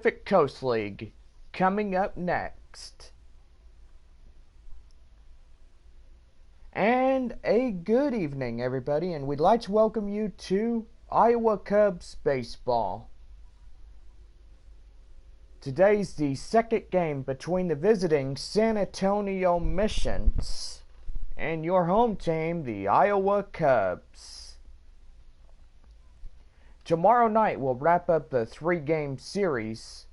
Pacific Coast League coming up next. And a good evening, everybody, and we'd like to welcome you to Iowa Cubs baseball. Today's the second game between the visiting San Antonio Missions and your home team, the Iowa Cubs. Tomorrow night we'll wrap up the three-game series.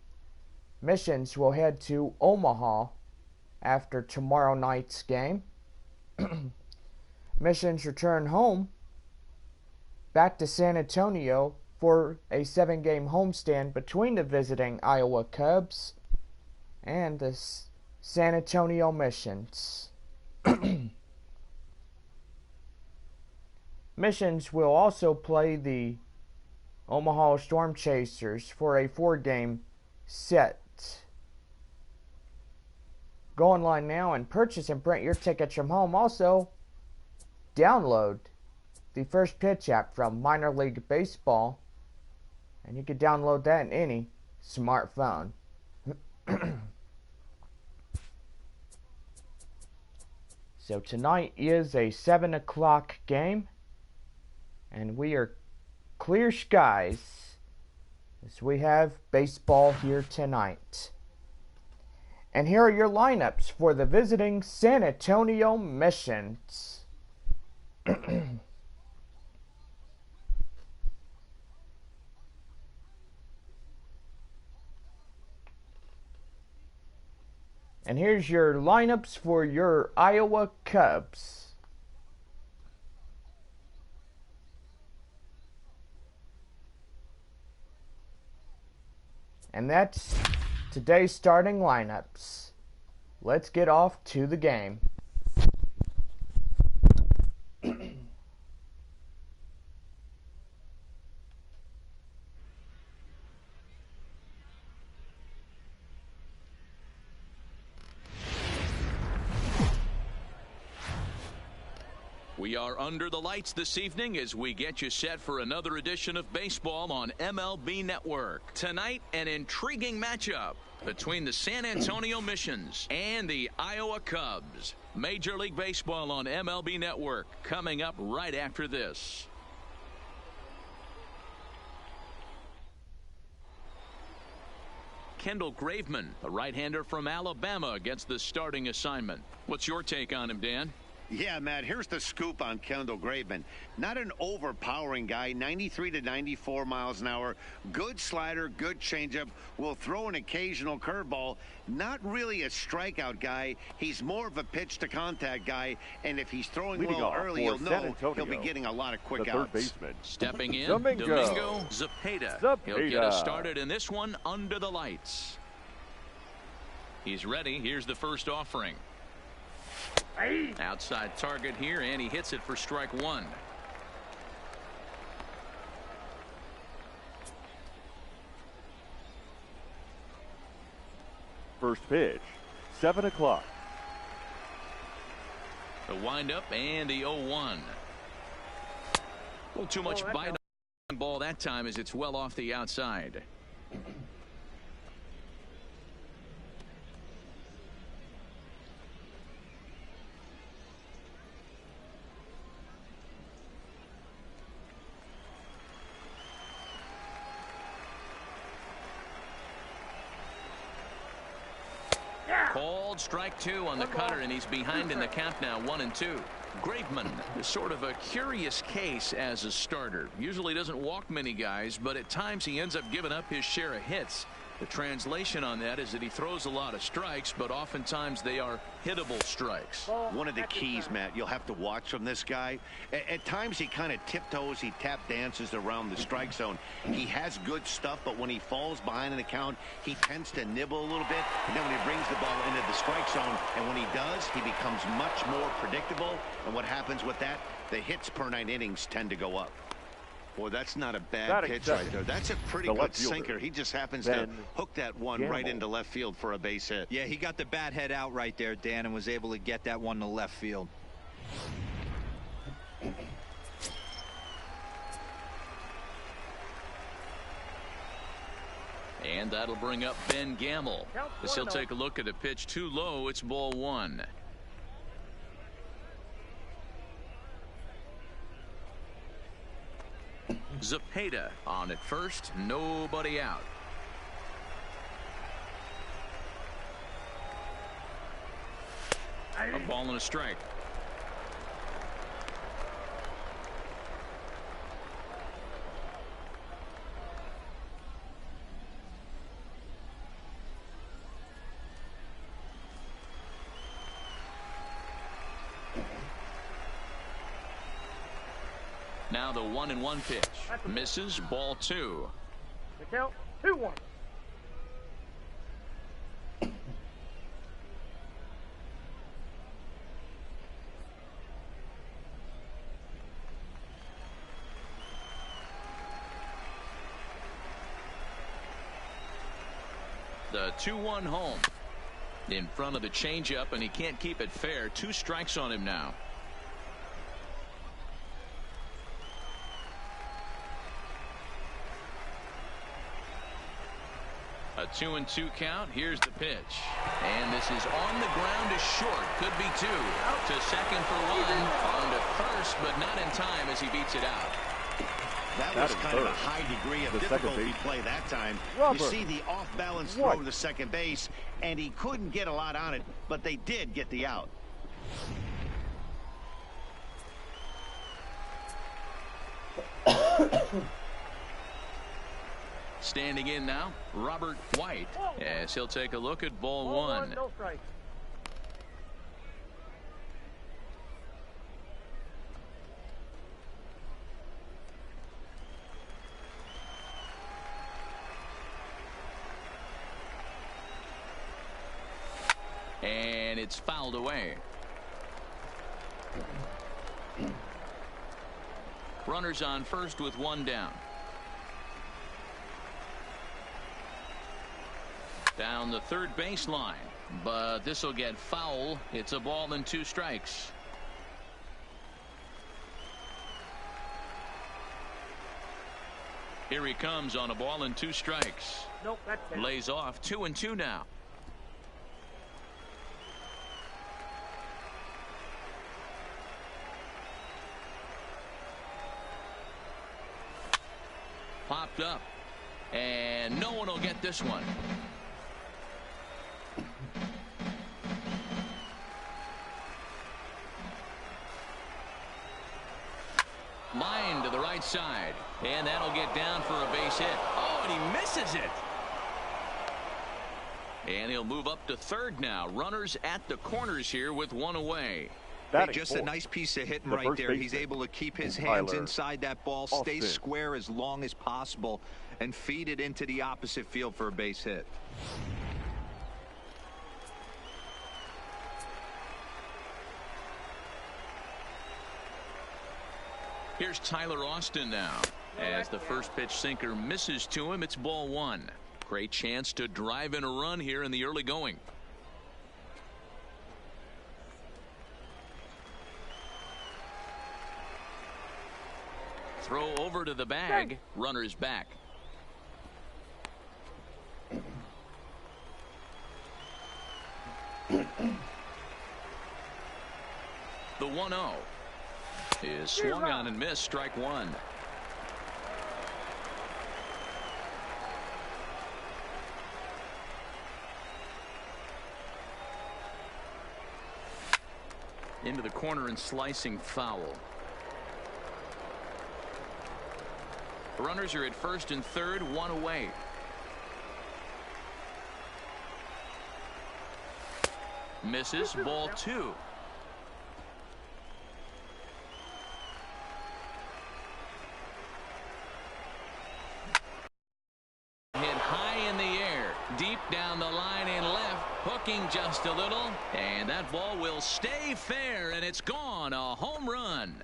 Missions will head to Omaha after tomorrow night's game. Missions return home back to San Antonio for a 7-game homestand between the visiting Iowa Cubs and the San Antonio Missions. Missions will also play the Omaha Storm Chasers for a 4-game set. Go online now and purchase and print your tickets from home. Also, download the First Pitch app from Minor League Baseball, and you can download that in any smartphone. So tonight is a 7 o'clock game, and we are clear skies as we have baseball here tonight. And here are your lineups for the visiting San Antonio Missions. And here's your lineups for your Iowa Cubs. And that's today's starting lineups. Let's get off to the game. We are under the lights this evening as we get you set for another edition of baseball on MLB Network. Tonight, an intriguing matchup between the San Antonio Missions and the Iowa Cubs. Major League Baseball on MLB Network coming up right after this. Kendall Graveman, a right-hander from Alabama, gets the starting assignment. What's your take on him, Dan? Yeah, Matt, here's the scoop on Kendall Graveman. Not an overpowering guy, 93 to 94 miles an hour. Good slider, good changeup. Will throw an occasional curveball. Not really a strikeout guy. He's more of a pitch-to-contact guy. And if he's throwing well early, you'll know he'll be getting a lot of quick outs. Baseman. Stepping in, Domingo Zepeda. He'll get us started in this one under the lights. He's ready. Here's the first offering. Outside target here, and he hits it for strike one. First pitch, 7 o'clock. The windup and the 0-1. A little too much bite on the ball that time as it's well off the outside. Called strike two on the cutter, and he's behind in the count now, 1-2. Graveman is sort of a curious case as a starter. Usually doesn't walk many guys, but at times he ends up giving up his share of hits. The translation on that is that he throws a lot of strikes, but oftentimes they are hittable strikes. One of the keys, Matt, you'll have to watch from this guy. At times he kind of tiptoes, he tap dances around the strike zone. He has good stuff, but when he falls behind in the count, he tends to nibble a little bit. And then when he brings the ball into the strike zone, and when he does, he becomes much more predictable. And what happens with that? The hits per 9 innings tend to go up. Boy, that's not a bad pitch right there. That's a pretty good sinker. He just happens to hook that one right into left field for a base hit. Yeah, he got the bat head out right there, Dan, and was able to get that one to left field. And that'll bring up Ben Gamble. As he'll take a look at a pitch too low. It's ball one. Zepeda on at first. Nobody out. A ball and a strike. Now the 1-1 pitch. Misses. Ball two. The count 2-1. The 2-1 home. In front of the changeup, and he can't keep it fair. 2 strikes on him now. A 2-2 count. Here's the pitch. And this is on the ground to short. Could be 2. To second for 1. On to first, but not in time as he beats it out. That was kind of a high degree of difficulty play that time. You see the off-balance throw to second base, and he couldn't get a lot on it, but they did get the out. Standing in now, Robert White, as he'll take a look at ball one. No strike. And it's fouled away. Runners on first with 1 down. Down the third baseline, but this will get foul. It's a ball and 2 strikes. Here he comes on a ball and 2 strikes. Nope, that's it. Lays off. 2-2 now. Popped up, and no one will get this one. Line to the right side, and that'll get down for a base hit. Oh, and he misses it. And he'll move up to third now. Runners at the corners here with 1 away. Hey, just a nice piece of hitting right there. He's able to keep his hands inside that ball, stay square as long as possible, and feed it into the opposite field for a base hit. Here's Tyler Austin now. As the first pitch sinker misses to him, it's ball one. Great chance to drive in a run here in the early going. Throw over to the bag. Runners back. The 1-0 is swung on and missed. Strike one. Into the corner and slicing foul. Runners are at first and third, 1 away. Misses. Ball two. Hit high in the air, deep down the line and left, hooking just a little, and that ball will stay fair, and it's gone. A home run.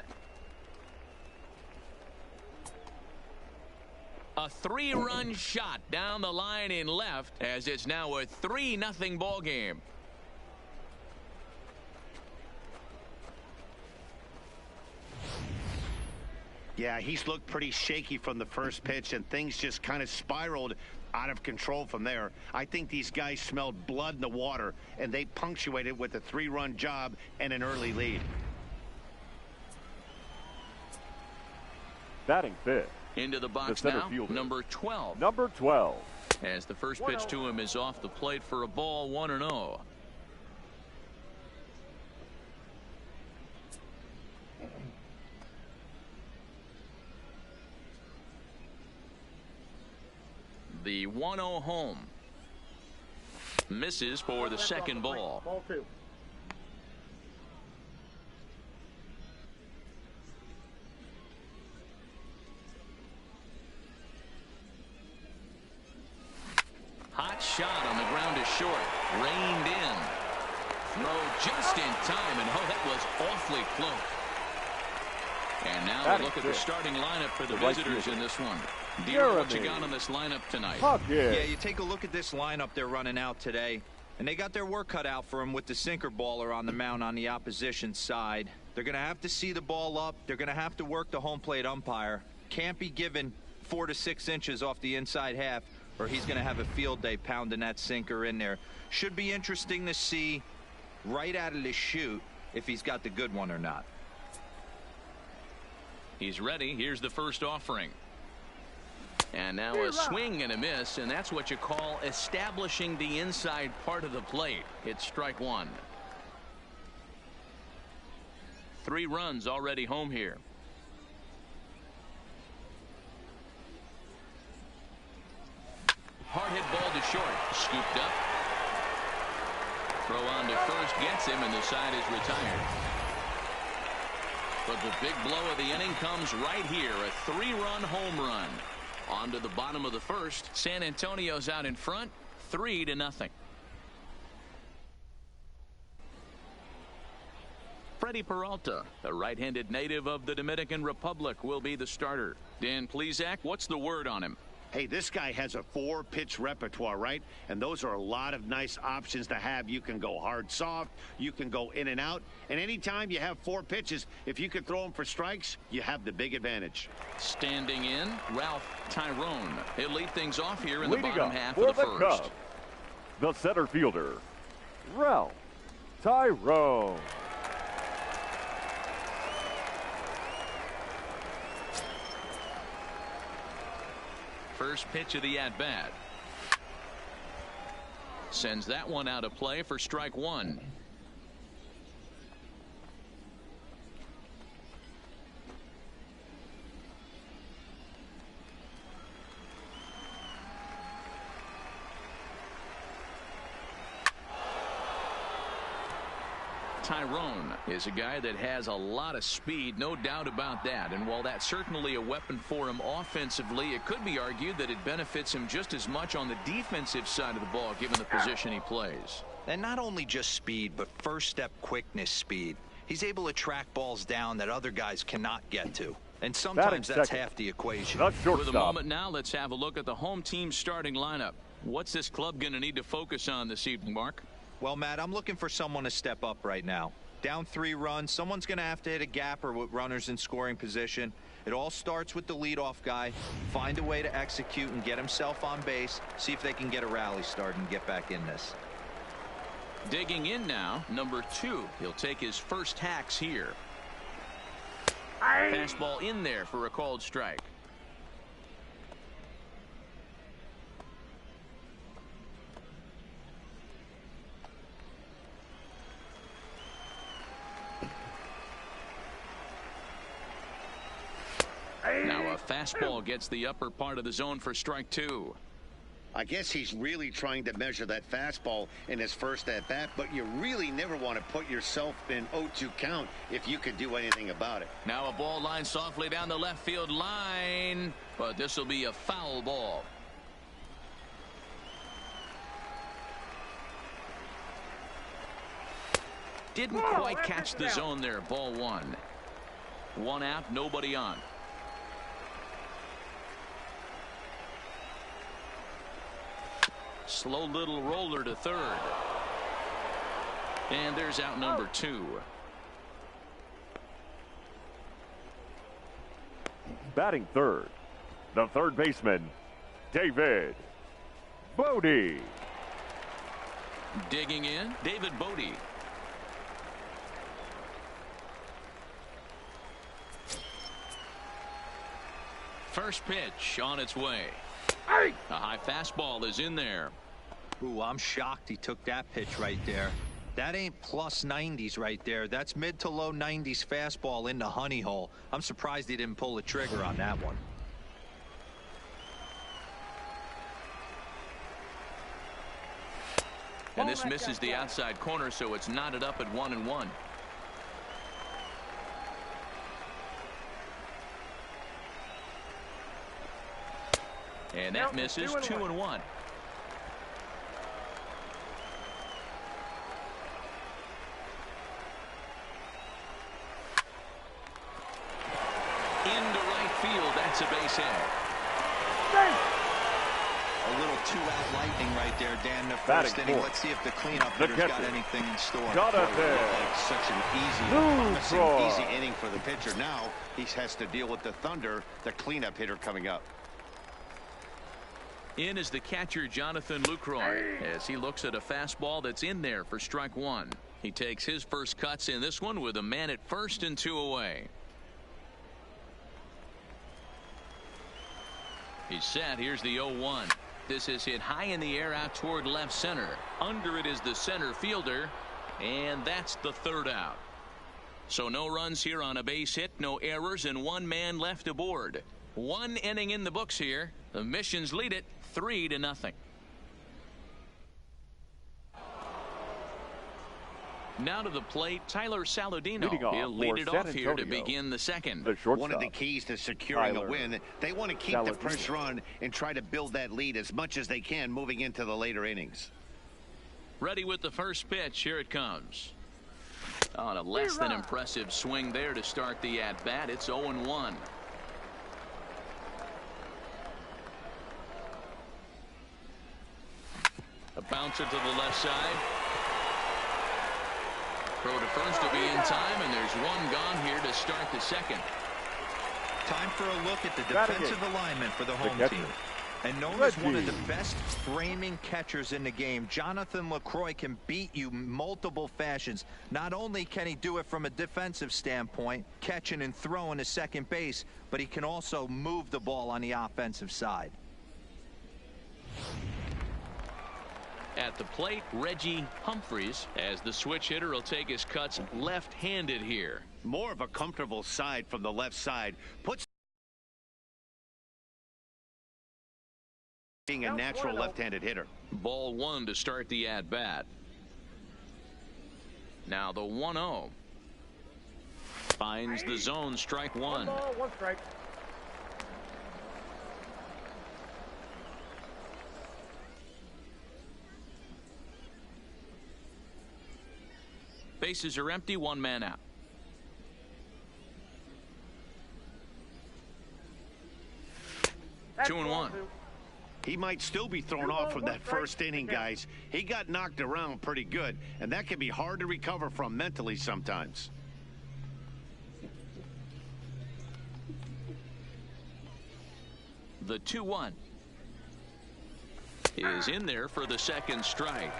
A 3-run shot down the line in left, as it's now a 3-0 ball game. Yeah, he's looked pretty shaky from the first pitch, and things just kind of spiraled out of control from there. I think these guys smelled blood in the water, and they punctuated with a 3-run job and an early lead. Batting fifth. Into the box the center now, fielder. number 12. Number 12. As the first pitch to him is off the plate for a ball, 1-0. The 1-0 home. Misses for the second ball. Ball 2. Hot shot on the ground is short. Reined in. Throw just in time, and oh, that was awfully close. And now we look at the starting lineup for the visitors in this one. Deer, what you got on this lineup tonight? Yeah, you take a look at this lineup they're running out today, and they got their work cut out for them with the sinker baller on the mound on the opposition side. They're going to have to see the ball up. They're going to have to work the home plate umpire. Can't be given 4 to 6 inches off the inside half, or he's going to have a field day pounding that sinker in there. Should be interesting to see right out of the chute if he's got the good one or not. He's ready. Here's the first offering. And now a swing and a miss, and that's what you call establishing the inside part of the plate. It's strike one. 3 runs already home here. Hard hit ball to short. Scooped up. Throw on to first gets him, and the side is retired. But the big blow of the inning comes right here. A 3-run home run. On to the bottom of the first. San Antonio's out in front, 3-0. Freddie Peralta, a right-handed native of the Dominican Republic, will be the starter. Dan Plesac, what's the word on him? Hey, this guy has a 4-pitch repertoire, right? And those are a lot of nice options to have. You can go hard, soft. You can go in and out. And anytime you have 4 pitches, if you could throw them for strikes, you have the big advantage. Standing in, Ralph Tyrone. He'll lead things off here in Leading the bottom up half for of the the first. Cubs, the center fielder, Ralph Tyrone. First pitch of the at-bat. Sends that one out of play for strike one. Tyrone is a guy that has a lot of speed, no doubt about that. And while that's certainly a weapon for him offensively, it could be argued that it benefits him just as much on the defensive side of the ball, given the position he plays. And not only just speed, but first step quickness speed. He's able to track balls down that other guys cannot get to. And sometimes that's half the equation. For the moment now, let's have a look at the home team's starting lineup. What's this club going to need to focus on this evening, Mark? Well, Matt, I'm looking for someone to step up right now. Down 3 runs, someone's going to have to hit a gapper with runners in scoring position. It all starts with the leadoff guy. Find a way to execute and get himself on base. See if they can get a rally started and get back in this. Digging in now, number 2. He'll take his first hacks here. Fastball in there for a called strike. Now a fastball gets the upper part of the zone for strike 2. I guess he's really trying to measure that fastball in his first at-bat, but you really never want to put yourself in 0-2 count if you could do anything about it. Now a ball line softly down the left field line, but this will be a foul ball. Didn't quite catch the zone there. Ball 1. 1 out, nobody on. Slow little roller to third. And there's out number 2. Batting third, the third baseman, David Bodie. Digging in, David Bodie. First pitch on its way. A high fastball is in there. Ooh, I'm shocked he took that pitch right there. That ain't plus 90s right there. That's mid to low 90s fastball in the honey hole. I'm surprised he didn't pull the trigger on that one. And this misses the outside corner, so it's knotted up at 1-1. And that misses 2-1. Into right field, that's a base hit. A little two-out lightning right there, Dan. The first inning. Let's see if the cleanup hitter's got anything in store. Like such an easy inning for the pitcher. Now he has to deal with the Thunder, the cleanup hitter coming up. In is the catcher, Jonathan Lucroy, as he looks at a fastball that's in there for strike one. He takes his first cuts in this one with a man at first and 2 away. He's set. Here's the 0-1. This is hit high in the air out toward left center. Under it is the center fielder, and that's the third out. So no runs here on a base hit, no errors, and 1 man left aboard. 1 inning in the books here. The Missions lead it 3-0. Now to the plate, Tyler Saladino. He'll lead it off here to begin the second. One of the keys to securing a win, they want to keep the pressure on and try to build that lead as much as they can moving into the later innings. Ready with the first pitch. Here it comes. On a less than impressive swing there to start the at-bat. It's 0-1. A bouncer to the left side. Throw to first to be in time, and there's 1 gone here to start the second. Time for a look at the defensive alignment for the home team. And known as one of the best framing catchers in the game, Jonathan Lucroy can beat you multiple fashions. Not only can he do it from a defensive standpoint, catching and throwing to second base, but he can also move the ball on the offensive side. At the plate, Reggie Humphreys, as the switch hitter, will take his cuts left-handed here. More of a comfortable side from the left side. Puts being a natural left-handed hitter. Ball 1 to start the at-bat. Now the 1-0. Finds the zone, strike 1. 1 strike. Bases are empty, 1 man out. That's 2-1. He might still be thrown off from that first inning, guys. He got knocked around pretty good, and that can be hard to recover from mentally sometimes. The 2-1 is in there for the second strike.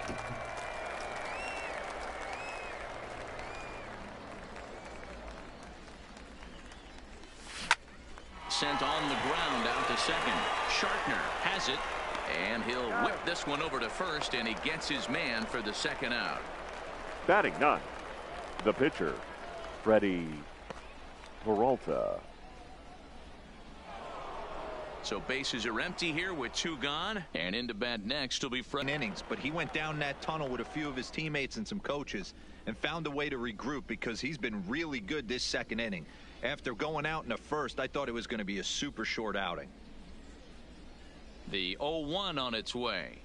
Sent on the ground out to second. Shartner has it, and he'll whip this one over to first, and he gets his man for the second out. Batting 9, the pitcher, Freddie Peralta. So bases are empty here with 2 gone, and into bat next will be Freddie. Innings, but he went down that tunnel with a few of his teammates and some coaches and found a way to regroup because he's been really good this second inning. After going out in the first, I thought it was going to be a super short outing. The 0-1 on its way.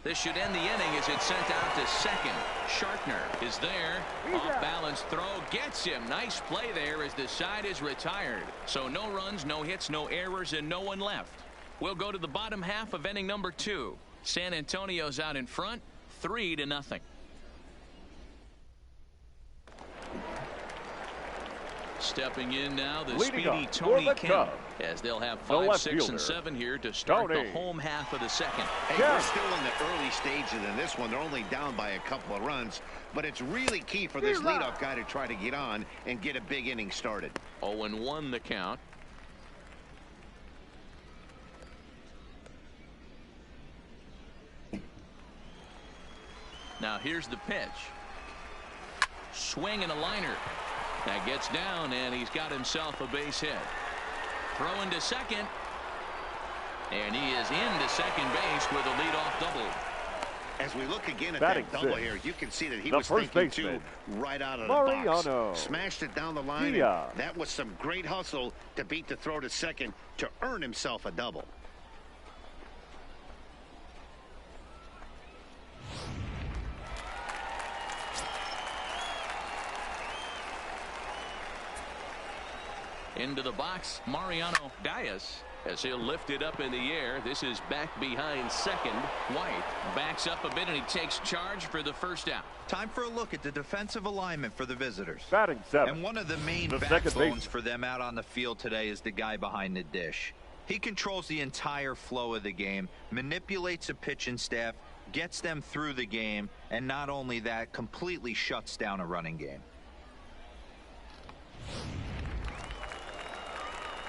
This should end the inning as it's sent out to second. Shartner is there. Off balance throw gets him. Nice play there as the side is retired. So no runs, no hits, no errors, and no one left. We'll go to the bottom half of inning number 2. San Antonio's out in front, 3-0. Stepping in now, the speedy Tony Kemp, as they'll have The 5, left 6, fielder, and 7 here to start Tony. the home half of the second. Hey, Yeah. we're still in the early stages in this one. They're only down by a couple of runs, but it's really key for this leadoff guy to try to get on and get a big inning started. 0-1 the count. Now here's the pitch. Swing and a liner. That gets down, and he's got himself a base hit. Throwing to second. And he is into second base with a leadoff double. As we look again at Batting that double sixth, here, you can see that he the was first thinking too baseman, right out of the Mariano. box. Smashed it down the line. Yeah. And that was some great hustle to beat the throw to second to earn himself a double. Into the box, Mariano Diaz, as he'll lift it up in the air. This is back behind second. White backs up a bit, and he takes charge for the first out. Time for a look at the defensive alignment for the visitors. Batting seventh, And one of the main the second backbones baseman. for them out on the field today is the guy behind the dish. He controls the entire flow of the game, manipulates a pitching staff, gets them through the game, and not only that, completely shuts down a running game.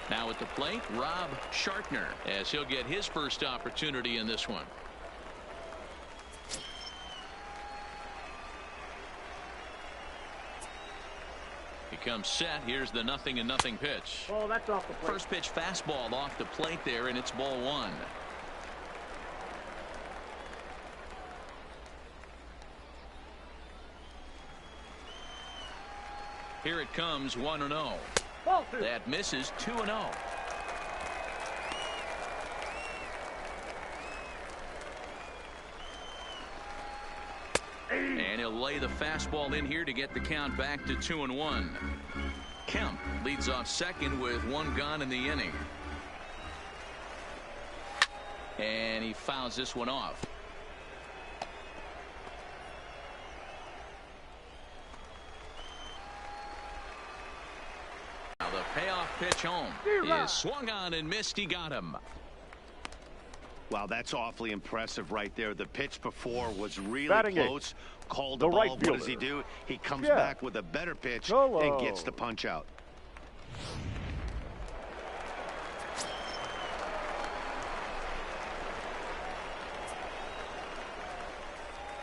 Now at the plate, Rob Shartner, as he'll get his first opportunity in this one. He comes set. Here's the 0-0 pitch. Oh, that's off the plate. First pitch fastball off the plate there, and it's ball 1. Here it comes, 1-0. Ball 2. That misses, 2-0. And he'll lay the fastball in here to get the count back to 2-1. Kemp leads off second with 1 gone in the inning. And he fouls this one off. Now the payoff pitch home is swung on and missed. He got him. Wow, that's awfully impressive right there. The pitch before was really Batting close. Called the the ball. right What does fielder. he do? He comes Yeah. back with a better pitch Solo. and gets the punch out.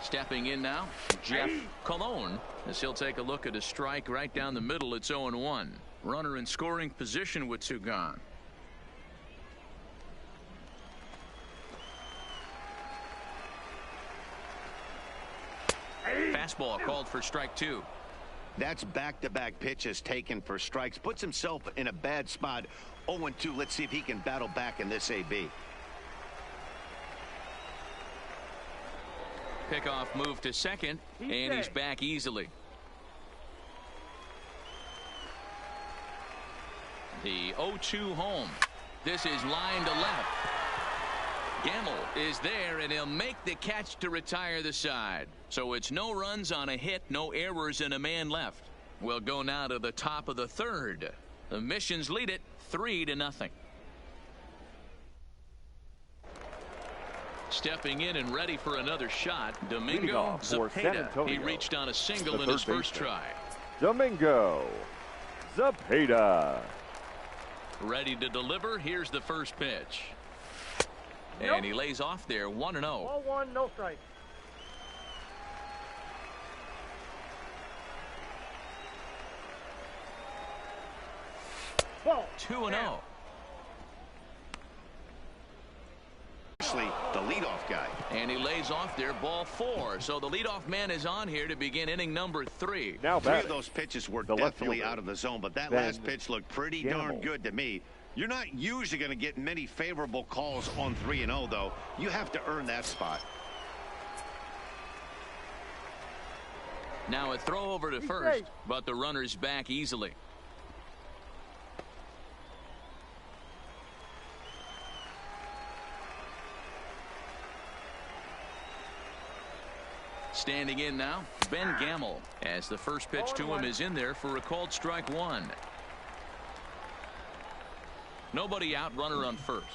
Stepping in now, Jeff Colon, as he'll take a look at a strike right down the middle. It's 0-1. Runner in scoring position with 2 gone. Fastball called for strike 2. That's back-to-back pitches taken for strikes. Puts himself in a bad spot. 0-2. Let's see if he can battle back in this AB. Pickoff move to second, and he's back easily. The 0-2 home. This is line to left. Gamble is there, and he'll make the catch to retire the side. So it's no runs on a hit, no errors, and a man left. We'll go now to the top of the third. The Missions lead it 3-0. Stepping in and ready for another shot, Leading Domingo off for San Zepeda. Antonio, He reached on a single the in his third first baseman, try. Domingo Zepeda. Ready to deliver. Here's the first pitch. Nope. And he lays off there, 1-0. Ball 1, no strike. Ball. 2-0. Actually, the leadoff guy. And he lays off there, ball 4. So the leadoff man is on here to begin inning number 3. Now 3 of batting, those pitches were the left definitely fielder, out of the zone, but that Ben last pitch looked pretty darn Gamble. good to me. You're not usually going to get many favorable calls on 3-0, though. You have to earn that spot. Now a throw over to first, but the runner's back easily. Standing in now, Ben Gamble, as the first pitch to him is in there for a called strike 1. Nobody out, runner on first.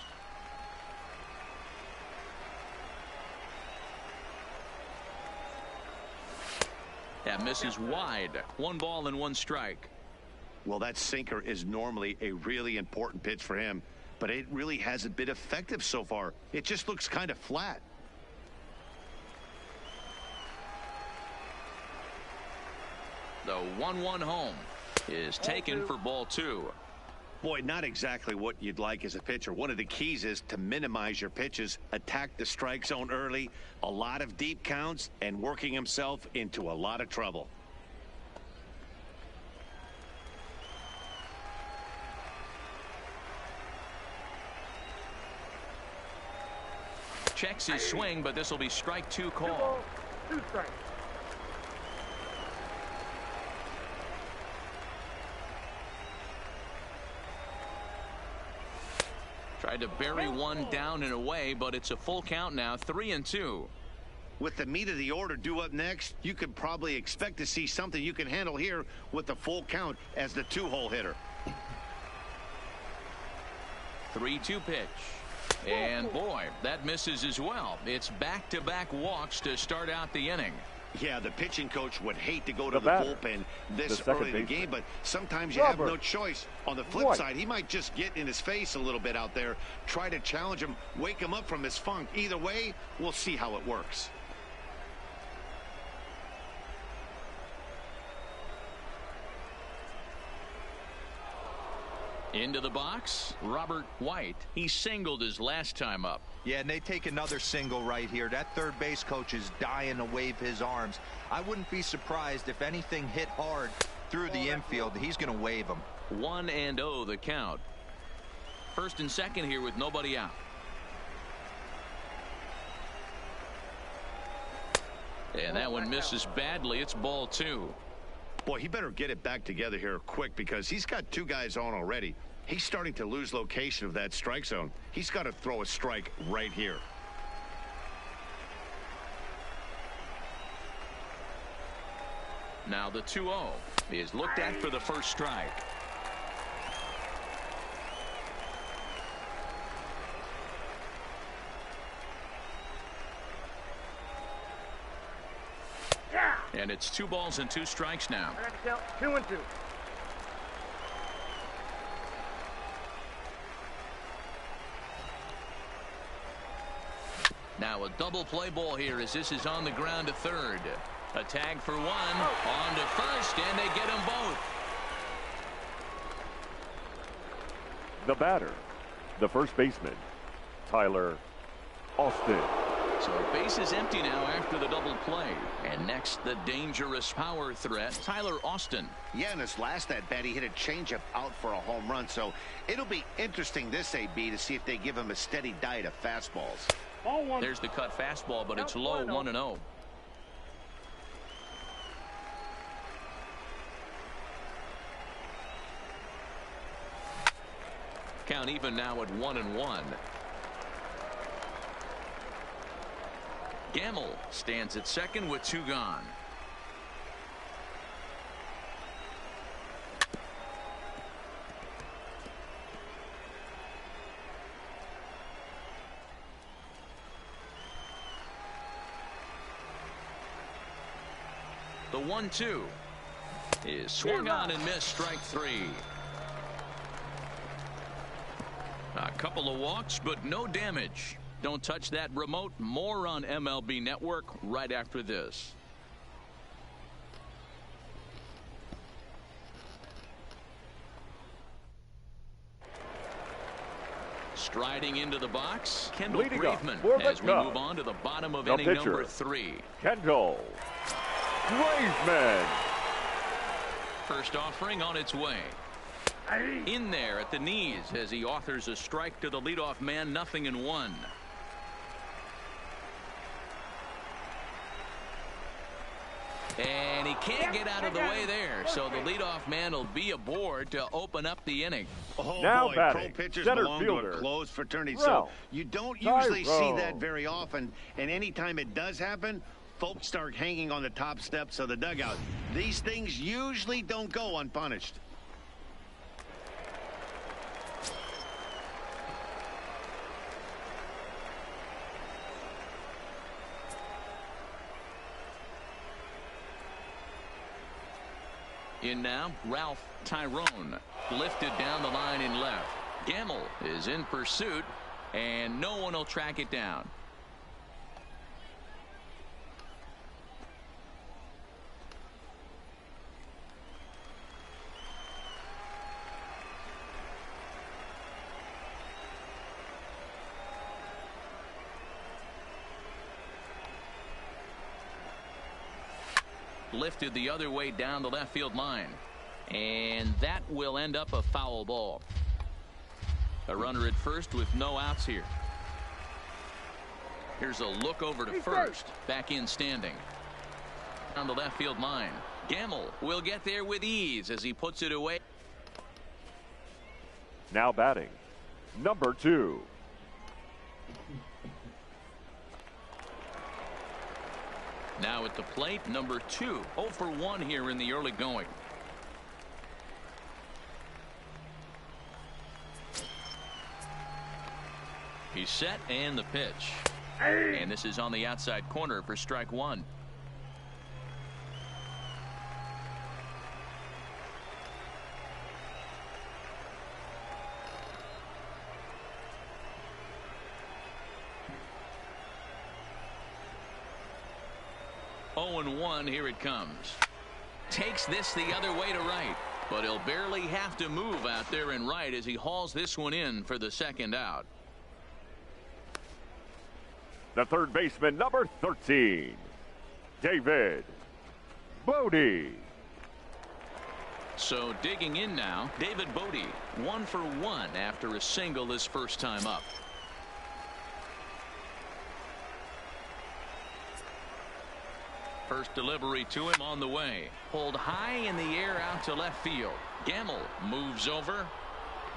That misses wide. 1 ball and 1 strike. Well, that sinker is normally a really important pitch for him, but it really hasn't been effective so far. It just looks kind of flat. The 1-1 home is taken for ball 2. Boy, not exactly what you'd like as a pitcher. One of the keys is to minimize your pitches, attack the strike zone early, a lot of deep counts, and working himself into a lot of trouble. Checks his swing, but this will be strike 2 2 call. balls, 2 strikes. Tried to bury one down and away, but it's a full count now, 3-2. With the meat of the order due up next, you could probably expect to see something you can handle here with the full count as the 2-hole hitter. 3-2 pitch. And boy, that misses as well. It's back-to-back walks to start out the inning. Yeah, the pitching coach would hate to go to the batter, bullpen this the early in the baseman, game, but sometimes you have no choice. On the flip side, he might just get in his face a little bit out there, try to challenge him, wake him up from his funk. Either way, we'll see how it works. Into the box, Robert White. He singled his last time up. Yeah, and they take another single right here. That third base coach is dying to wave his arms. I wouldn't be surprised if anything hit hard through the infield. He's going to wave them. 1-0 the count. First and second here with nobody out. And that one misses badly. It's ball 2. Boy, he better get it back together here quick because he's got 2 guys on already. He's starting to lose location of that strike zone. He's got to throw a strike right here. Now the 2-0 is looked at for the first strike. And it's 2 balls and 2 strikes now. I got to count 2-2. Now a double play ball here as this is on the ground to third. A tag for 1, on to first, and they get them both. The batter, the first baseman, Tyler Austin. So base is empty now after the double play. And next, the dangerous power threat, Tyler Austin. Yeah, in his last at-bat, he hit a changeup out for a home run. So it'll be interesting this AB to see if they give him a steady diet of fastballs. Ball 1. There's the cut fastball, but it's low, 1-0. Count even now at 1-1. Gamble stands at second with 2 gone. The 1-2 is swung on and missed, strike 3. A couple of walks, but no damage. Don't touch that remote. More on MLB Network right after this. Striding into the box, Kendall Leading Graveman for the as we Cubs, move on to the bottom of the inning pitcher, number 3. Kendall Graveman. First offering on its way. In there at the knees as he authors a strike to the leadoff man, 0-1. And he can't get out of the way there, so the leadoff man will be aboard to open up the inning. Oh, Now boy, batting, pro pitchers center belong fielder, to a closed fraternity, Ralph so you don't usually see Tyrone. that very often, and anytime it does happen, folks start hanging on the top steps of the dugout. These things usually don't go unpunished. In now, Ralph Tyrone. Lifted down the line in left. Gamble is in pursuit, and no one will track it down. Lifted the other way down the left field line, and that will end up a foul ball. A runner at first with no outs here. Here's a look over to first. Back in standing on the left field line. Gamble will get there with ease as he puts it away. Now batting, number 2. Now at the plate, number 2. 0 for 1 here in the early going. He's set, and the pitch. And this is on the outside corner for strike 1. Oh and 1, here it comes. Takes this the other way to right, but he'll barely have to move out there in right as he hauls this one in for the second out. The third baseman, number 13, David Bodie. So digging in now, David Bodie, 1 for 1 after a single his first time up. First delivery to him on the way. Pulled high in the air out to left field. Gamble moves over.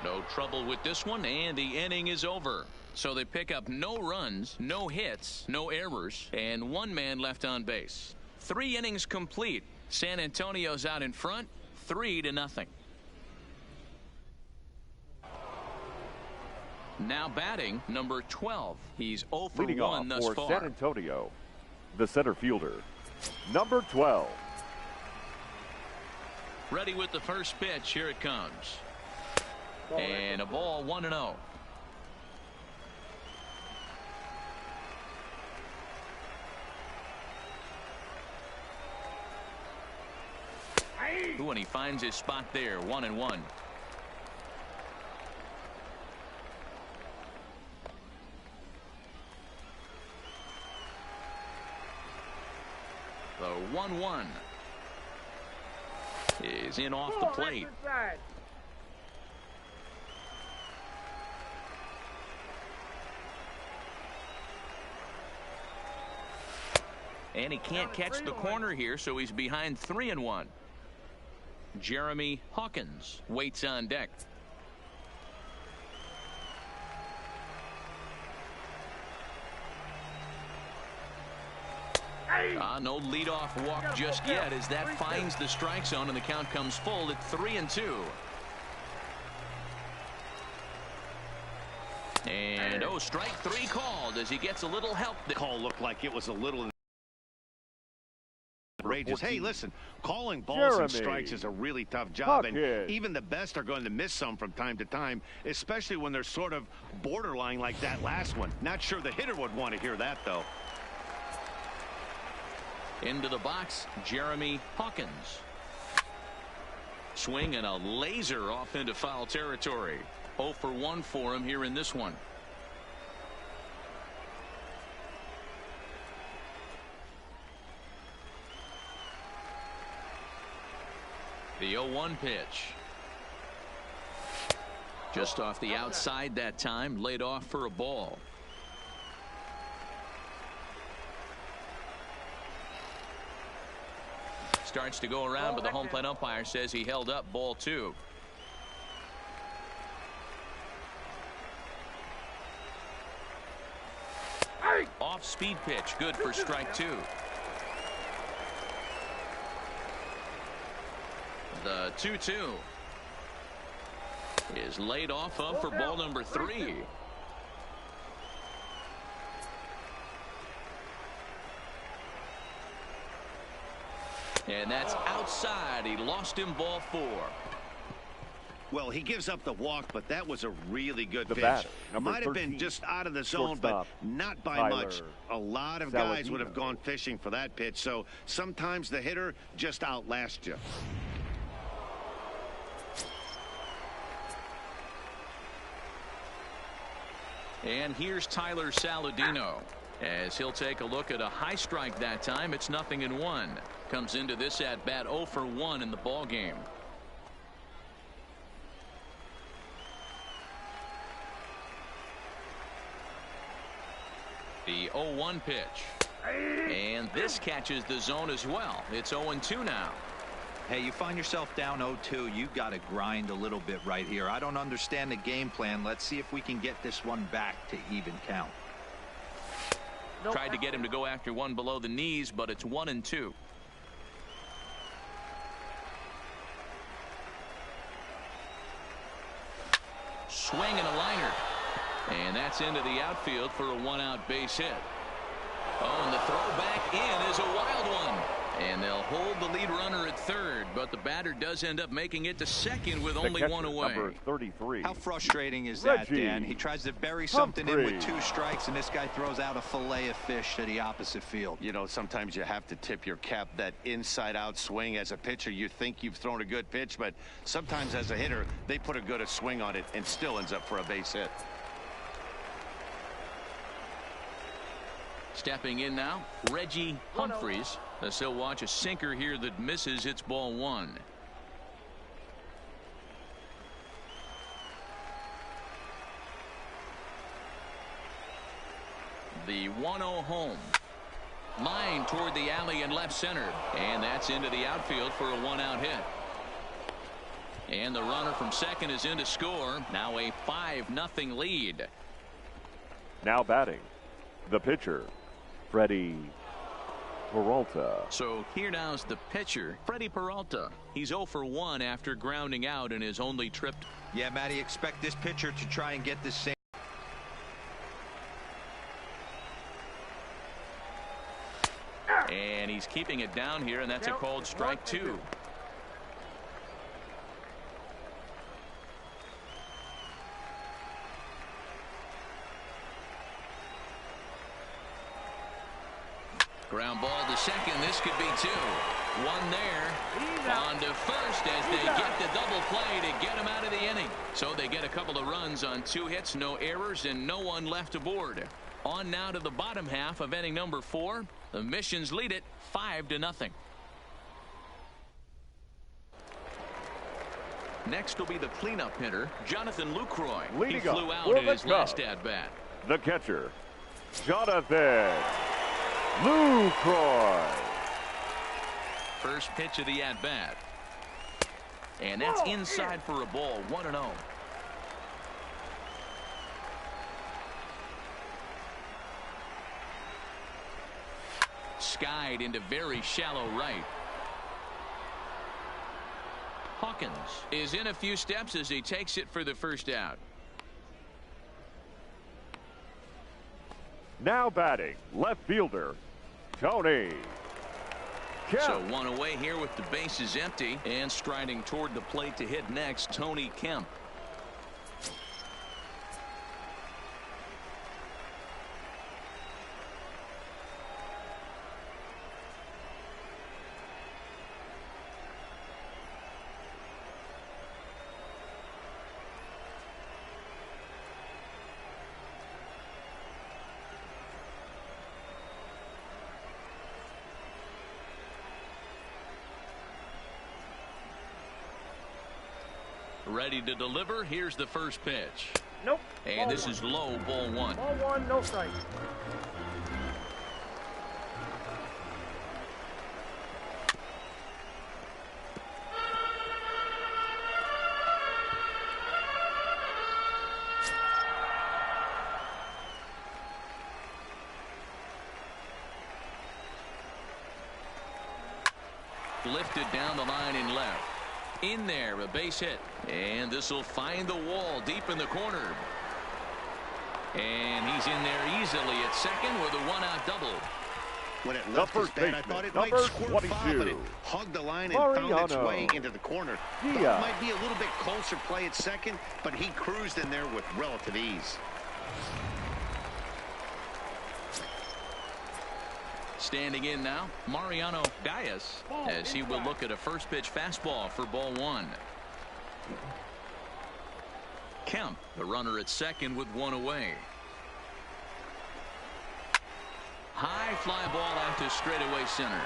No trouble with this one, and the inning is over. So they pick up no runs, no hits, no errors, and 1 man left on base. 3 innings complete. San Antonio's out in front, 3-0. Now batting, number 12. He's 0 for Leading 1 thus for far. San Antonio, the center fielder, number 12. Ready with the first pitch. Here it comes. And a ball, 1-0. Ooh, and he finds his spot there, 1-1. The 1-1 is in off the plate. And he can't catch the corner here, so he's behind 3-1. Jeremy Hawkins waits on deck. No leadoff walk just yet as that finds the strike zone and the count comes full at 3-2. And strike 3 called as he gets a little help. The call looked like it was a little outrageous. Hey, listen, calling balls and strikes is a really tough job, and even the best are going to miss some from time to time, especially when they're sort of borderline like that last one. Not sure the hitter would want to hear that, though. Into the box, Jeremy Hawkins. Swing and a laser off into foul territory. 0 for 1 for him here in this one. The 0-1 pitch. Just off the outside that time, laid off for a ball. Starts to go around, but the home plate umpire says he held up, ball 2. Off speed pitch, good for strike 2. The 2-2 is laid off of for ball number 3. And that's outside. He lost him, ball 4. Well, he gives up the walk, but that was a really good pitch. batter, number Might have 13, been just out of the zone, shortstop, but not by Tyler much. A lot of guys would have Saladino. gone fishing for that pitch, so sometimes the hitter just outlasts you. And here's Tyler Saladino. As he'll take a look at a high strike that time. It's 0-1. Comes into this at bat 0 for 1 in the ball game. The 0-1 pitch. And this catches the zone as well. It's 0-2 now. Hey, you find yourself down 0-2. You got to grind a little bit right here. I don't understand the game plan. Let's see if we can get this one back to even count. Nope. Tried to get him to go after one below the knees, but it's 1-2. Swing and a liner. And that's into the outfield for a 1-out base hit. Oh, and the throw back in is a wild one. And they'll hold the lead runner at third, but the batter does end up making it to second with only catcher, one away. number 33. How frustrating is that, Reggie Dan? He tries to bury something in Humphrey. with 2 strikes, and this guy throws out a fillet of fish to the opposite field. You know, sometimes you have to tip your cap. That inside-out swing as a pitcher, you think you've thrown a good pitch, but sometimes as a hitter, they put a good swing on it and still ends up for a base hit. Stepping in now, Reggie Humphreys. As he'll watch a sinker here that misses. It's ball 1. The 1-0 home. Line toward the alley in left center. And that's into the outfield for a 1-out hit. And the runner from second is in to score. Now a 5-0 lead. Now batting, the pitcher, Freddie Peralta. So here now's the pitcher, Freddie Peralta. He's 0 for 1 after grounding out in his only trip. Yeah, Matty, expect this pitcher to try and get this same. And he's keeping it down here, and that's a called strike 2. Ground ball to second. This could be 2. One there. On to first as they get the double play to get him out of the inning. So they get a couple of runs on 2 hits, no errors, and no one left aboard. On now to the bottom half of inning number 4. The Missions lead it 5-0. Next will be the cleanup hitter, Jonathan Lucroy. Leading He flew up out for in the his Cubs, last at-bat. the catcher, Jonathan Lucroy. First pitch of the at-bat. And that's inside for a ball. 1-0. Skied into very shallow right. Hawkins is in a few steps as he takes it for the first out. Now batting, left fielder, Tony Kemp. So one away here with the bases empty, and striding toward the plate to hit next, Tony Kemp. Ready to deliver. Here's the first pitch. Nope. And this is low, ball 1. Ball 1, no strike. Lifted down the line in left. In there, a base hit. And this will find the wall deep in the corner. And he's in there easily at second with a 1-out double. When it The left his first bat, I baseman, thought it number might squirt foul, 22. but it hugged the line and found its way into the corner. Thought it might be a little bit closer play at second, but he cruised in there with relative ease. Standing in now, Mariano Diaz, as he will look at a first pitch fastball for ball one. Kemp, the runner at second with one away. High fly ball out to straightaway center.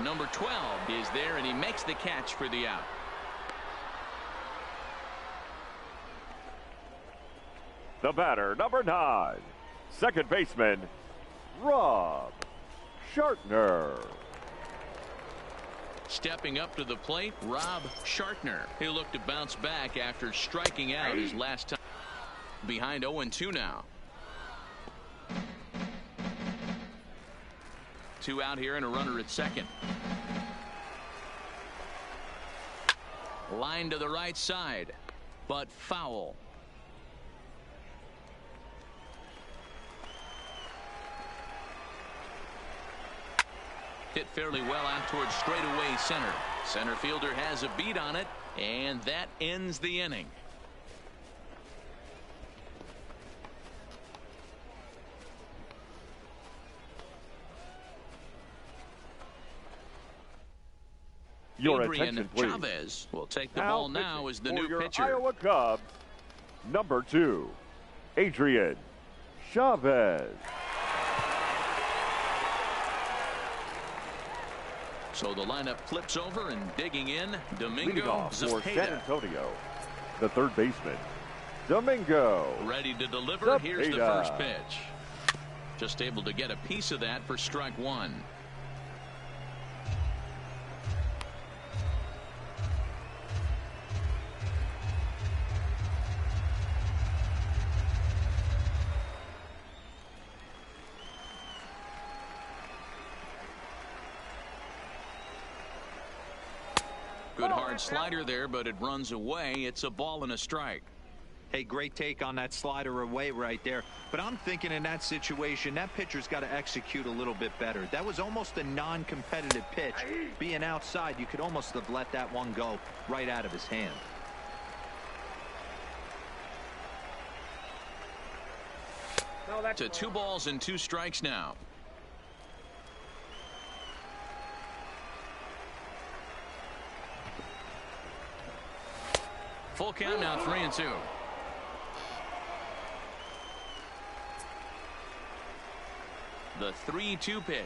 Number 12 is there, and he makes the catch for the out. The batter, number 9, second baseman, Rob Shartner. Stepping up to the plate, Rob Shartner. He'll look to bounce back after striking out his last time. Behind 0-2 now. 2 out here and a runner at second. Line to the right side, but foul. Hit fairly well out towards straightaway center. Center fielder has a beat on it, and that ends the inning. Your Adrian attention, please. Chavez will take the ball now as the new your pitcher. Iowa Cubs, number 2, Adrian Chavez. So the lineup flips over, and digging in, Leading Domingo off for San Zepeda. Antonio, the third baseman, Domingo. Ready to deliver. Zepeda. Here's the first pitch. Just able to get a piece of that for strike one. Good hard slider there, but it runs away. It's a ball and a strike. Hey, great take on that slider away right there. But I'm thinking in that situation, that pitcher's got to execute a little bit better. That was almost a non-competitive pitch. Being outside, you could almost have let that one go right out of his hand. To 2 balls and 2 strikes now. Full count now, 3-2. The 3-2 pitch.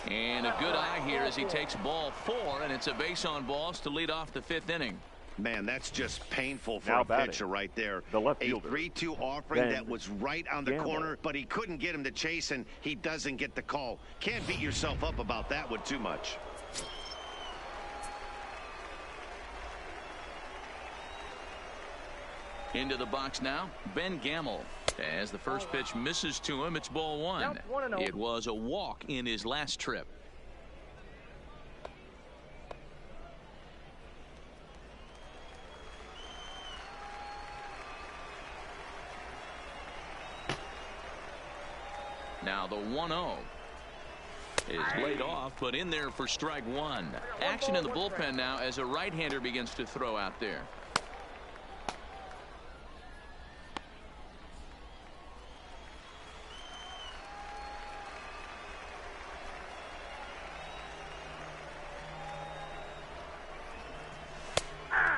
And a good eye here as he takes ball 4, and it's a base on balls to lead off the 5th inning. Man, that's just painful for Now a batting, pitcher right there. the left A fielder, 3-2 offering Ben that was right on the Gamble. corner, but he couldn't get him to chase, and he doesn't get the call. Can't beat yourself up about that one too much. Into the box now, Ben Gamble. As the first pitch misses to him, it's ball 1. Now 1-0. It was a walk in his last trip. Now the 1-0 is laid off, but in there for strike 1. Action in the bullpen now as a right-hander begins to throw out there.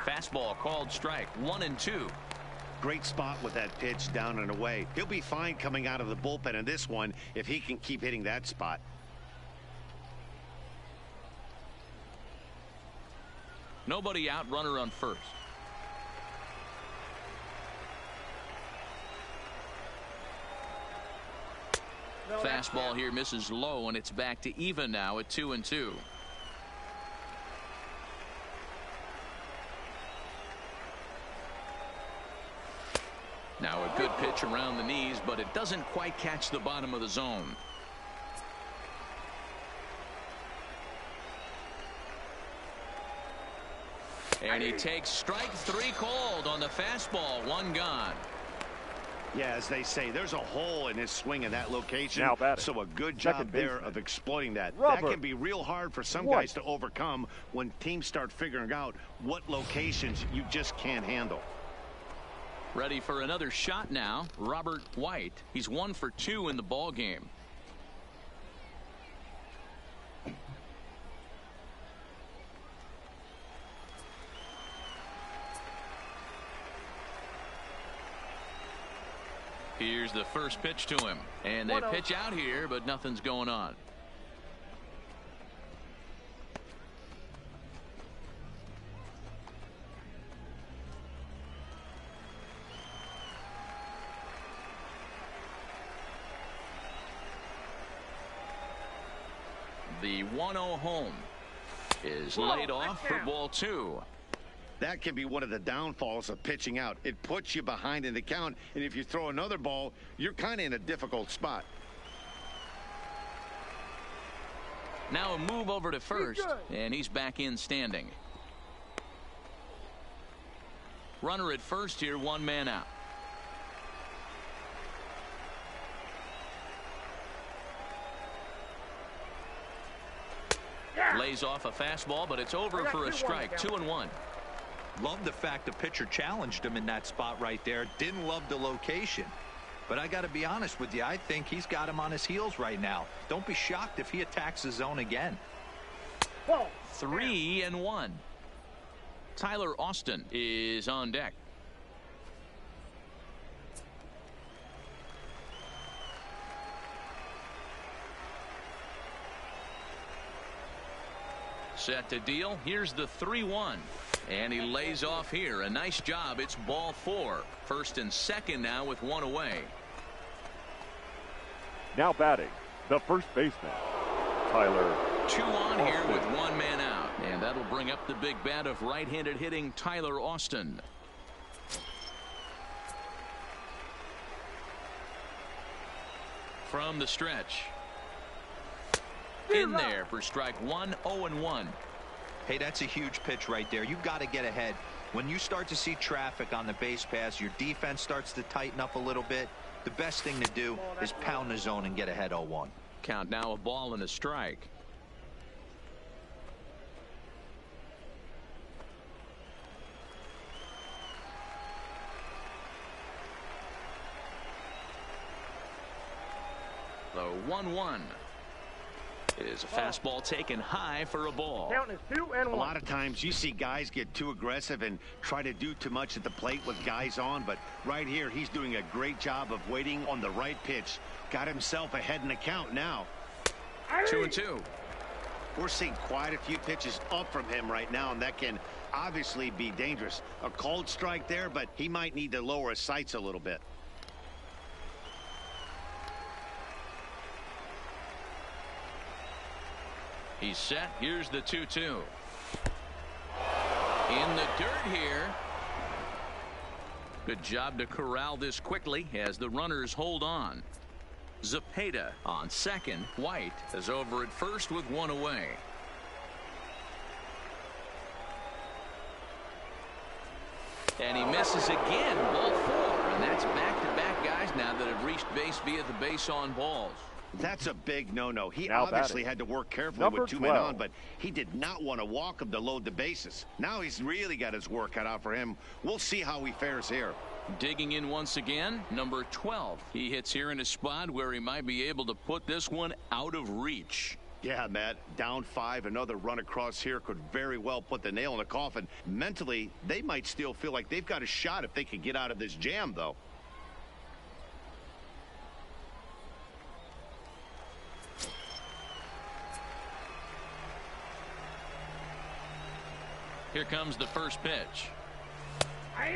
Fastball called strike. 1-2. Great spot with that pitch down and away. He'll be fine coming out of the bullpen in this one if he can keep hitting that spot. Nobody out, runner on first. Fastball here misses low, and it's back to even now at 2-2. Now a good pitch around the knees, but it doesn't quite catch the bottom of the zone. And he takes strike 3 called on the fastball. 1 gone. Yeah, as they say, there's a hole in his swing in that location. Now batting. So a good job Second there baseman. of exploiting that. Robert. That can be real hard for some White. guys to overcome when teams start figuring out what locations you just can't handle. Ready for another shot now, Robert White. He's 1 for 2 in the ball game. Here's the first pitch to him, and they pitch out here, but nothing's going on. The 1-0 home is laid off for ball 2. That can be one of the downfalls of pitching out. It puts you behind in the count, and if you throw another ball, you're kind of in a difficult spot. Now a move over to first, and he's back in standing. Runner at first here, 1 man out. Lays off a fastball, but it's over for a strike. 2-1. Love the fact the pitcher challenged him in that spot right there. Didn't love the location. But I got to be honest with you, I think he's got him on his heels right now. Don't be shocked if he attacks the zone again. 3-1. Tyler Austin is on deck. Set to deal. Here's the 3-1. And he lays off here. A nice job. It's ball 4. First and second now with 1 away. Now batting, the first baseman, Tyler. 2 on here with 1 man out. And that'll bring up the big bat of right-handed hitting Tyler Austin. From the stretch. In there for strike 1, 0-1. Hey, that's a huge pitch right there. You've got to get ahead. When you start to see traffic on the base pass, your defense starts to tighten up a little bit. The best thing to do is pound the zone and get ahead 0-1. Count now, a ball and a strike. The 1-1. It is a fastball taken high for a ball. Count is 2-1. A lot of times you see guys get too aggressive and try to do too much at the plate with guys on, but right here he's doing a great job of waiting on the right pitch. Got himself ahead in the count now. 2-2. We're seeing quite a few pitches up from him right now, and that can obviously be dangerous. A called strike there, but he might need to lower his sights a little bit. He's set. Here's the 2-2. In the dirt here. Good job to corral this quickly as the runners hold on. Zepeda on second. White is over at first with 1 away. And he misses again. Ball 4. And that's back-to-back guys now that have reached base via the base on balls. That's a big no-no. He Now obviously batting. had to work carefully Number with 2 men 12. on, but he did not want to walk him to load the bases. Now he's really got his work cut out for him. We'll see how he fares here. Digging in once again, number 12. He hits here in a spot where he might be able to put this one out of reach. Yeah, Matt, down 5, another run across here could very well put the nail in the coffin. Mentally, they might still feel like they've got a shot if they can get out of this jam, though. Here comes the first pitch.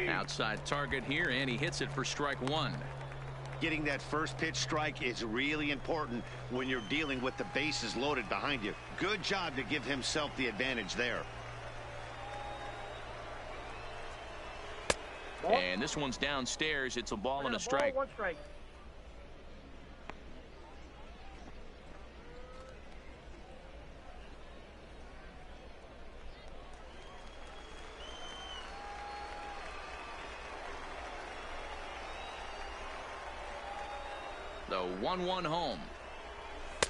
Outside target here, and he hits it for strike 1. Getting that first pitch strike is really important when you're dealing with the bases loaded behind you. Good job to give himself the advantage there. And this one's downstairs. It's a ball and a strike. 1 strike. 1-1 home.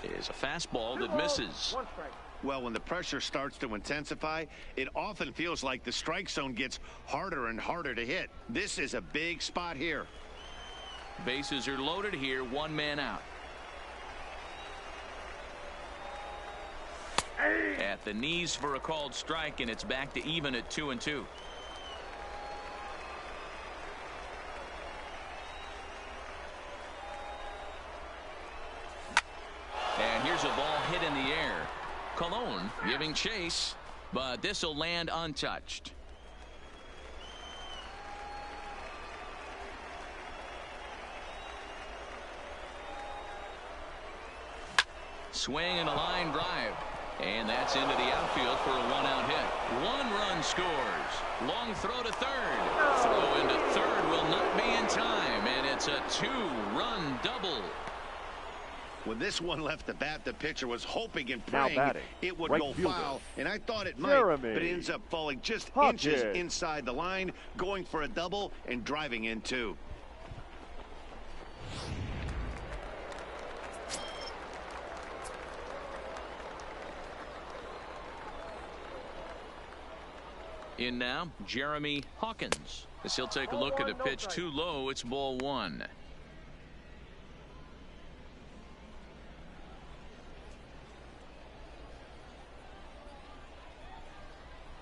Is a fastball that misses. One strike. Well, when the pressure starts to intensify, it often feels like the strike zone gets harder and harder to hit. This is a big spot here. Bases are loaded here, one man out. At the knees for a called strike, and it's back to even at 2-2. And here's a ball hit in the air. Cologne giving chase, but this will land untouched. Swing and a line drive. And that's into the outfield for a one-out hit. One run scores. Long throw to third. Throw into third will not be in time, and it's a two-run double. When this one left the bat, the pitcher was hoping and praying it would go foul, and I thought it might, but it ends up falling just inches inside the line, going for a double and driving in two. In now, Jeremy Hawkins, as he'll take a look at a pitch too low. It's ball one.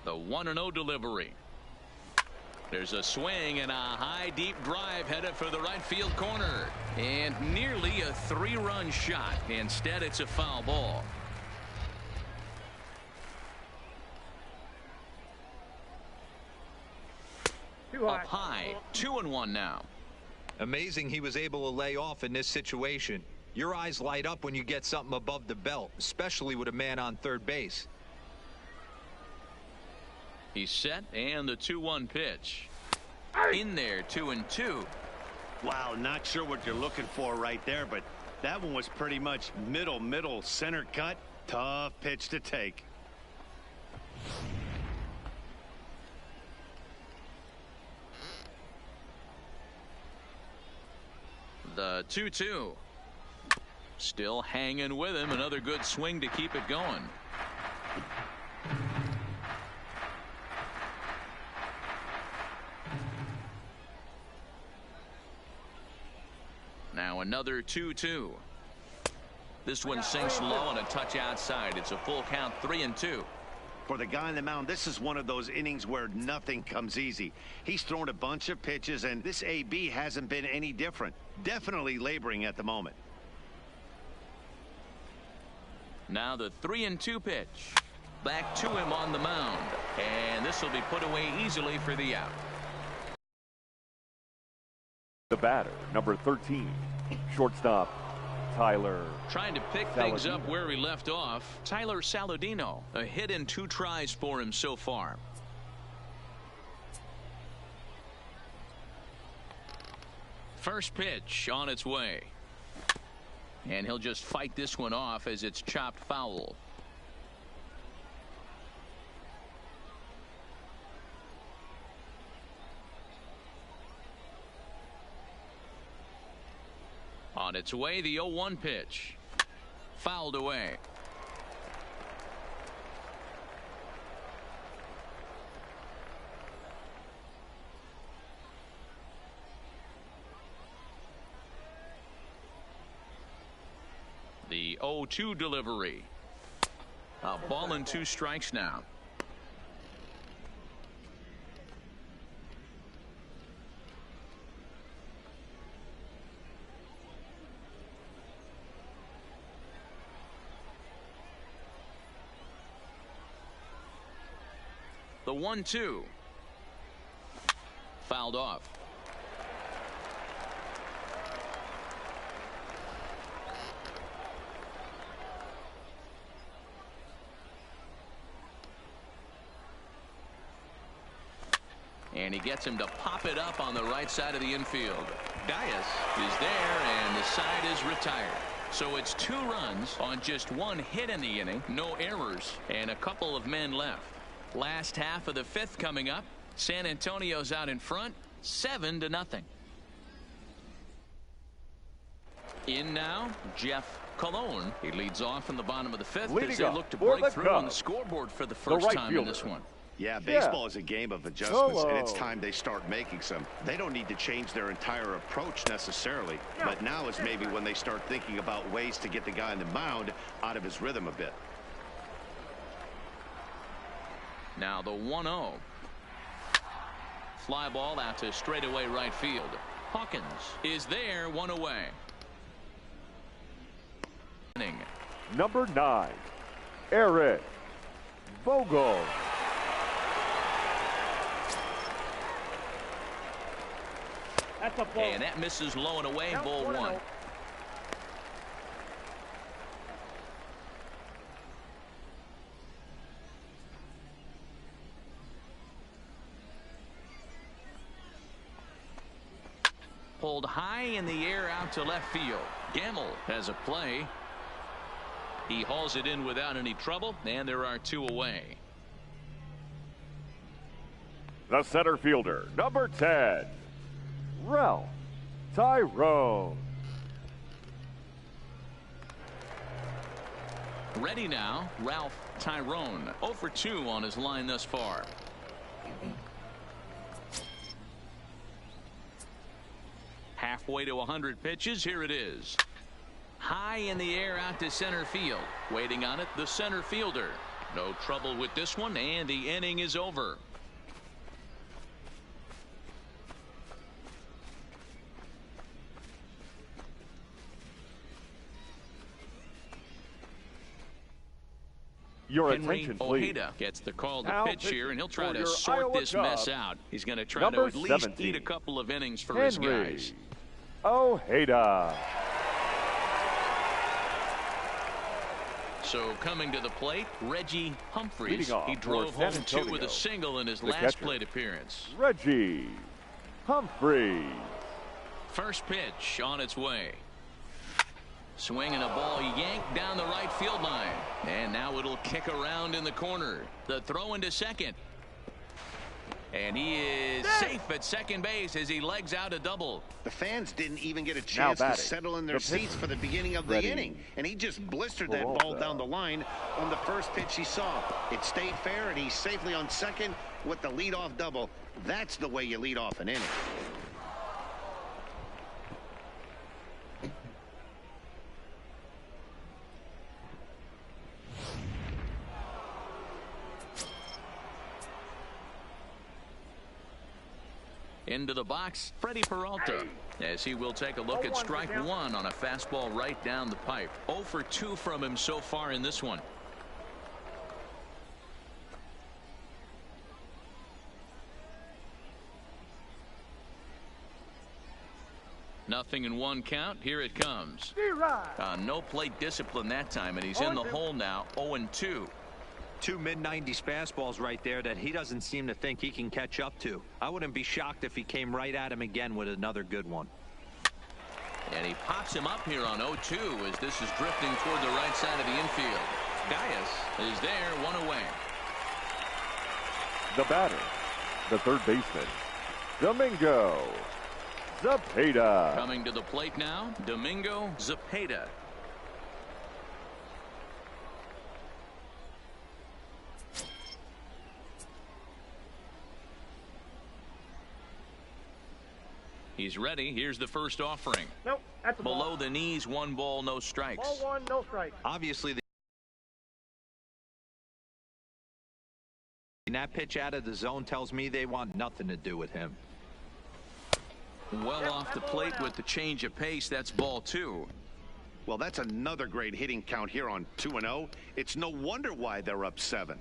The 1-0 delivery. There's a swing and a high deep drive headed for the right field corner, and nearly a three-run shot. Instead, it's a foul ball. Up high, 2-1 now. Amazing he was able to lay off in this situation. Your eyes light up when you get something above the belt, especially with a man on third base. He's set, and the 2-1 pitch. In there, 2-2. Wow, not sure what you're looking for right there, but that one was pretty much middle center cut. Tough pitch to take. The 2-2. Still hanging with him. Another good swing to keep it going. Now another 2-2. This one sinks low and a touch outside. It's a full count, 3-2. For the guy on the mound, this is one of those innings where nothing comes easy. He's thrown a bunch of pitches, and this AB hasn't been any different. Definitely laboring at the moment. Now the 3-2 pitch. Back to him on the mound. And this will be put away easily for the out. The batter, number 13, shortstop, Tyler. Trying to pick things up where he left off. Tyler Saladino. A hit in 2 tries for him so far. First pitch on its way. And he'll just fight this one off as it's chopped foul. On its way, the 0-1 pitch. Fouled away. The 0-2 delivery. A ball and 2 strikes now. The 1-2. Fouled off. And he gets him to pop it up on the right side of the infield. Dias is there, and the side is retired. So it's 2 runs on just 1 hit in the inning, no errors, and a couple of men left. Last half of the 5th coming up. San Antonio's out in front, 7-0. In now, Jeff Cologne. He leads off in the bottom of the fifth Leading as they up look to for break the through on the Cubs, scoreboard for the first right time fielder. in this one. Yeah, baseball is a game of adjustments, and it's Hello. time they start making some. They don't need to change their entire approach necessarily, but now is maybe when they start thinking about ways to get the guy on the mound out of his rhythm a bit. Now the 1-0. Fly ball out to straightaway right field. Hawkins is there, one away. Number 9, Eric Vogel. That's a ball. And that misses low and away, ball 1. Pulled high in the air out to left field. Gamble has a play. He hauls it in without any trouble, and there are 2 away. The center fielder, number 10, Ralph Tyrone. Ready now, Ralph Tyrone. 0 for 2 on his line thus far. Halfway to 100 pitches. Here it is. High in the air out to center field. Waiting on it, the center fielder. No trouble with this one, and the inning is over. Your Henry attention, please. Ojeda gets the call to Now pitch here, and he'll try for to your sort Iowa this mess Cubs, out. He's going to try number to at least 17, eat a couple of innings for his Henry guys. Ojeda. So coming to the plate, Reggie Humphreys. Leading off He for drove San home 2 with Antonio, a single in his the last catcher, plate appearance. Reggie Humphreys. First pitch on its way. Swinging a ball yanked down the right field line. And now it'll kick around in the corner. The throw into second. And he is safe at second base as he legs out a double. The fans didn't even get a chance to batting, settle in their seats for the beginning of the ready. inning, and he just blistered that ball down the line on the first pitch he saw. It stayed fair, and he's safely on second with the leadoff double. That's the way you lead off an inning. Into the box, Freddie Peralta, as he will take a look at strike 1 on a fastball right down the pipe. 0 for 2 from him so far in this one. Nothing in 1 count. Here it comes. No plate discipline that time, and he's in the hole now. 0-2. 2 mid-90s fastballs right there that he doesn't seem to think he can catch up to. I wouldn't be shocked if he came right at him again with another good one. And he pops him up here on 0-2 as this is drifting toward the right side of the infield. Gaius is there, 1 away. The batter, the third baseman, Domingo Zepeda. Coming to the plate now, Domingo Zepeda. He's ready. Here's the first offering. Nope, that's a ball. Below the knees, 1 ball, no strikes. Ball 1, no strike. Obviously, that pitch out of the zone tells me they want nothing to do with him. Well off the plate with the change of pace. That's ball 2. Well, that's another great hitting count here on 2-0. It's no wonder why they're up 7.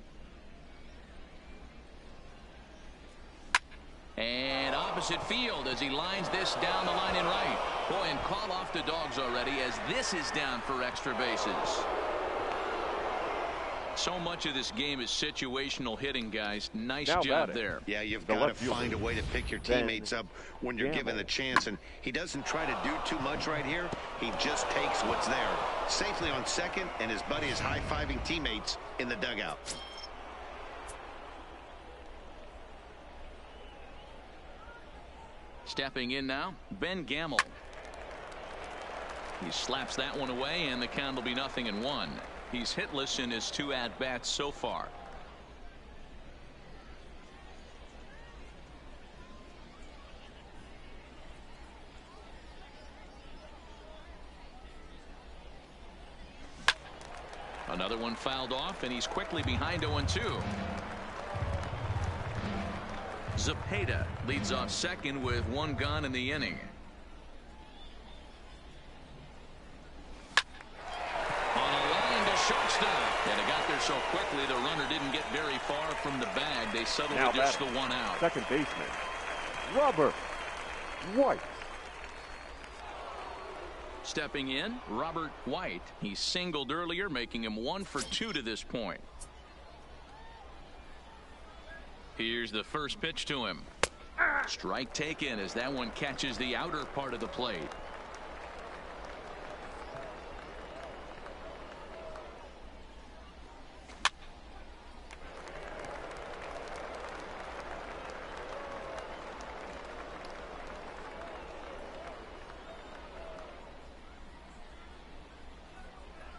And opposite field as he lines this down the line in right. Boy, and call off the dogs already as this is down for extra bases. So much of this game is situational hitting, guys. Nice Now job batting. there. Yeah, you've The got to left fielder, find a way to pick your Ben teammates up when you're given Gamble. the chance, and he doesn't try to do too much right here. He just takes what's there. Safely on second, and his buddy is high-fiving teammates in the dugout. Stepping in now, Ben Gamble. He slaps that one away, and the count will be 0-1. He's hitless in his 2 at-bats so far. Another one fouled off, and he's quickly behind 0-2. Zepeda leads off second with 1 gone in the inning. On a line to shortstop, and it got there so quickly the runner didn't get very far from the bag. They settled Now with just the batting, 1 out. second baseman, Robert White. Stepping in, Robert White. He singled earlier, making him 1 for 2 to this point. Here's the first pitch to him. Strike taken as that one catches the outer part of the plate.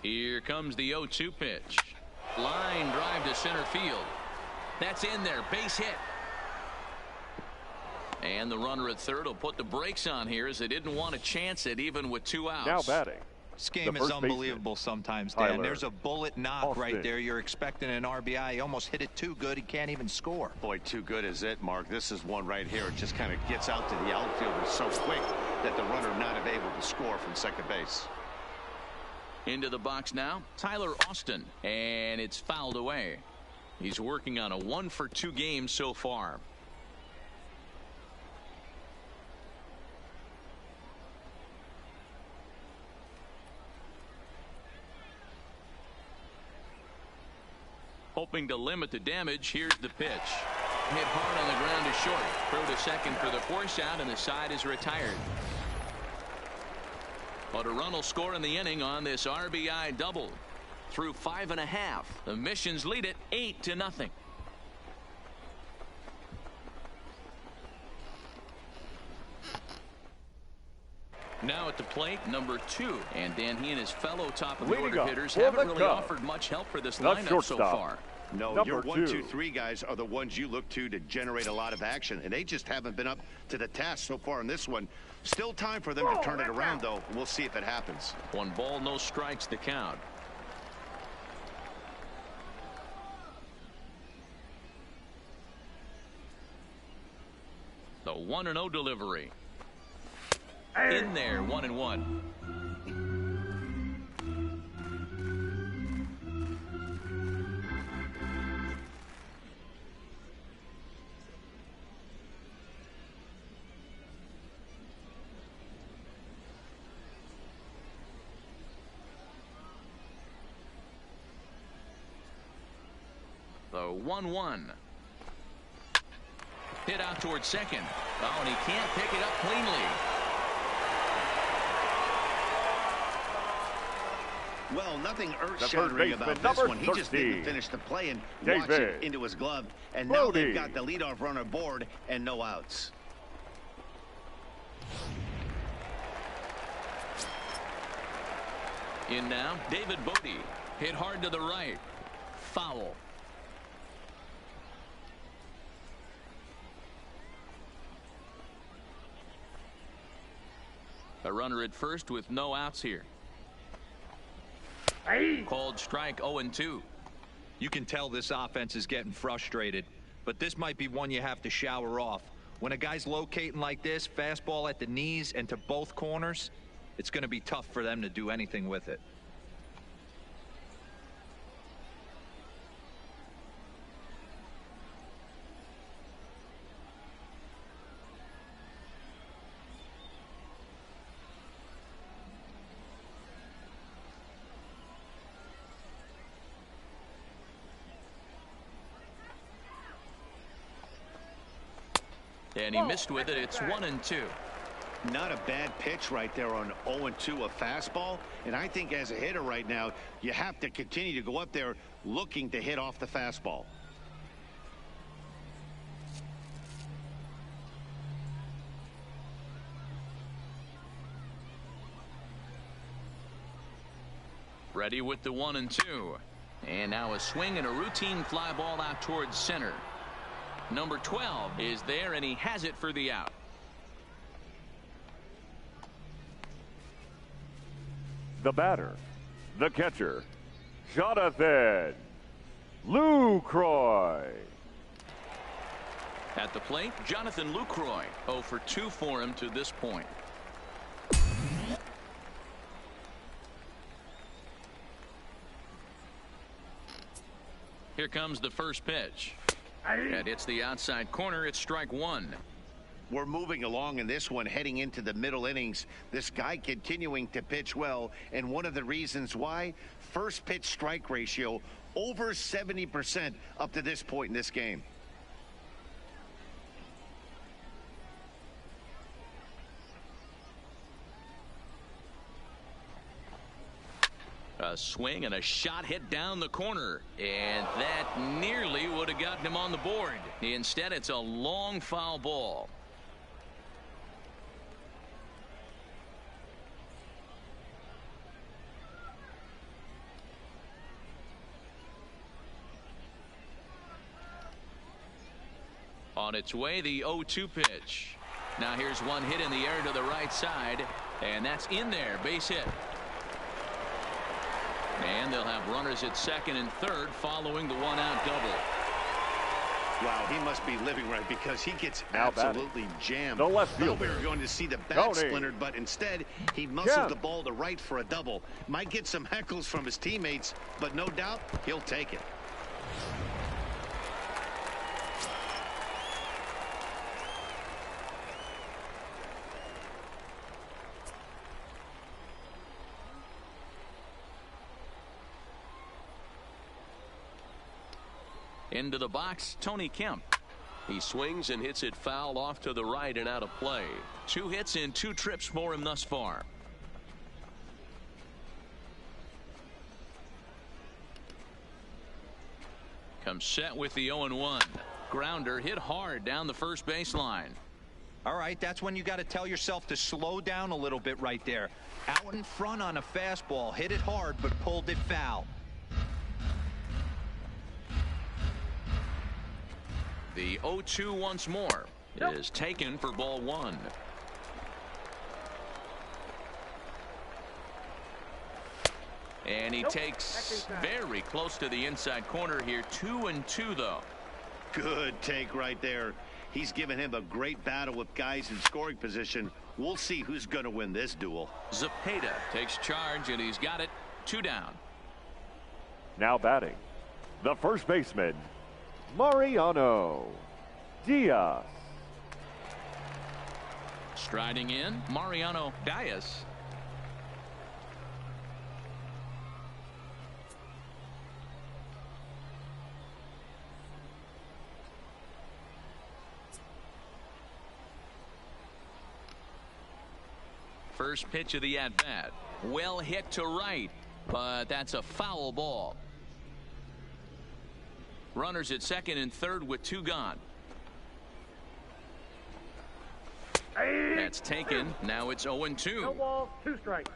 Here comes the 0-2 pitch. Line drive to center field. That's in there. Base hit. And the runner at third will put the brakes on here as they didn't want to chance it even with 2 outs. Now batting, This game the is first unbelievable baseman, sometimes, Dan. Tyler There's a bullet knock Austin. right there. You're expecting an RBI. He almost hit it too good. He can't even score. Boy, too good is it, Mark. This is one right here. It just kind of gets out to the outfielder so quick that the runner not able to score from second base. Into the box now, Tyler Austin, and it's fouled away. He's working on a 1 for 2 game so far. Hoping to limit the damage, here's the pitch. Hit hard on the ground to short. Throw to second for the force out, and the side is retired. But a run will score in the inning on this RBI double. Through 5.5, the Missions lead it 8-0. Now at the plate, number 2. And Dan, he and his fellow top of the Leading order up hitters for haven't the really Cubs, offered much help for this the lineup so shortstop, far. No, number your 1, 2, 2. 3 guys are the ones you look to generate a lot of action, and they just haven't been up to the task so far in this one. Still time for them to turn it around, though. We'll see if it happens. 1 ball, no strikes to count. The 1-0 delivery. In there, 1-1. The 1-1. Hit out towards second. Oh, and he can't pick it up cleanly. Well, nothing third earth-shattering baseman, about this number one. He just didn't 13, finish the play and watch David it into his glove. And now Brody. they've got the leadoff runner aboard and no outs. In now, David Bodie. Hit hard to the right. Foul. A runner at first with no outs here. Called strike 0-2. You can tell this offense is getting frustrated, but this might be one you have to shower off. When a guy's locating like this, fastball at the knees and to both corners, it's going to be tough for them to do anything with it. And he missed with it. It's 1-2. Not a bad pitch right there on 0-2, a fastball. And I think as a hitter right now, you have to continue to go up there looking to hit off the fastball. Ready with the 1-2. And now a swing and a routine fly ball out towards center. Number 12 is there, and he has it for the out. The batter, the catcher, Jonathan Lucroy. At the plate, Jonathan Lucroy. 0 for 2 for him to this point. Here comes the first pitch. That hits the outside corner. It's strike one. We're moving along in this one, heading into the middle innings. This guy continuing to pitch well, and one of the reasons why, first pitch strike ratio over 70% up to this point in this game. A swing and a shot hit down the corner, and that nearly would have gotten him on the board. Instead, it's a long foul ball. On its way, the 0-2 pitch. Now here's one hit in the air to the right side, and that's in there. Base hit. And they'll have runners at second and third following the one-out double. Wow, he must be living right, because he gets Now absolutely jammed. the left Thought we fielder, were going to see the bat Tony. splintered, but instead he muscles the ball to right for a double. Might get some heckles from his teammates, but no doubt he'll take it. Into the box, Tony Kemp. He swings and hits it foul off to the right and out of play. 2 hits in 2 trips for him thus far. Comes set with the 0-1. Grounder hit hard down the first baseline. All right, that's when you got to tell yourself to slow down a little bit right there. Out in front on a fastball, hit it hard, but pulled it foul. The 0-2 once more is taken for ball 1. And he takes very close to the inside corner here. 2-2 though. Good take right there. He's given him a great battle with guys in scoring position. We'll see who's going to win this duel. Zepeda takes charge, and he's got it. 2 down. Now batting, the first baseman, Mariano Diaz. Striding in, Mariano Diaz. First pitch of the at-bat. Well hit to right, but that's a foul ball. Runners at second and third with 2 gone. That's taken. Now it's 0-2. No ball, 2 strikes.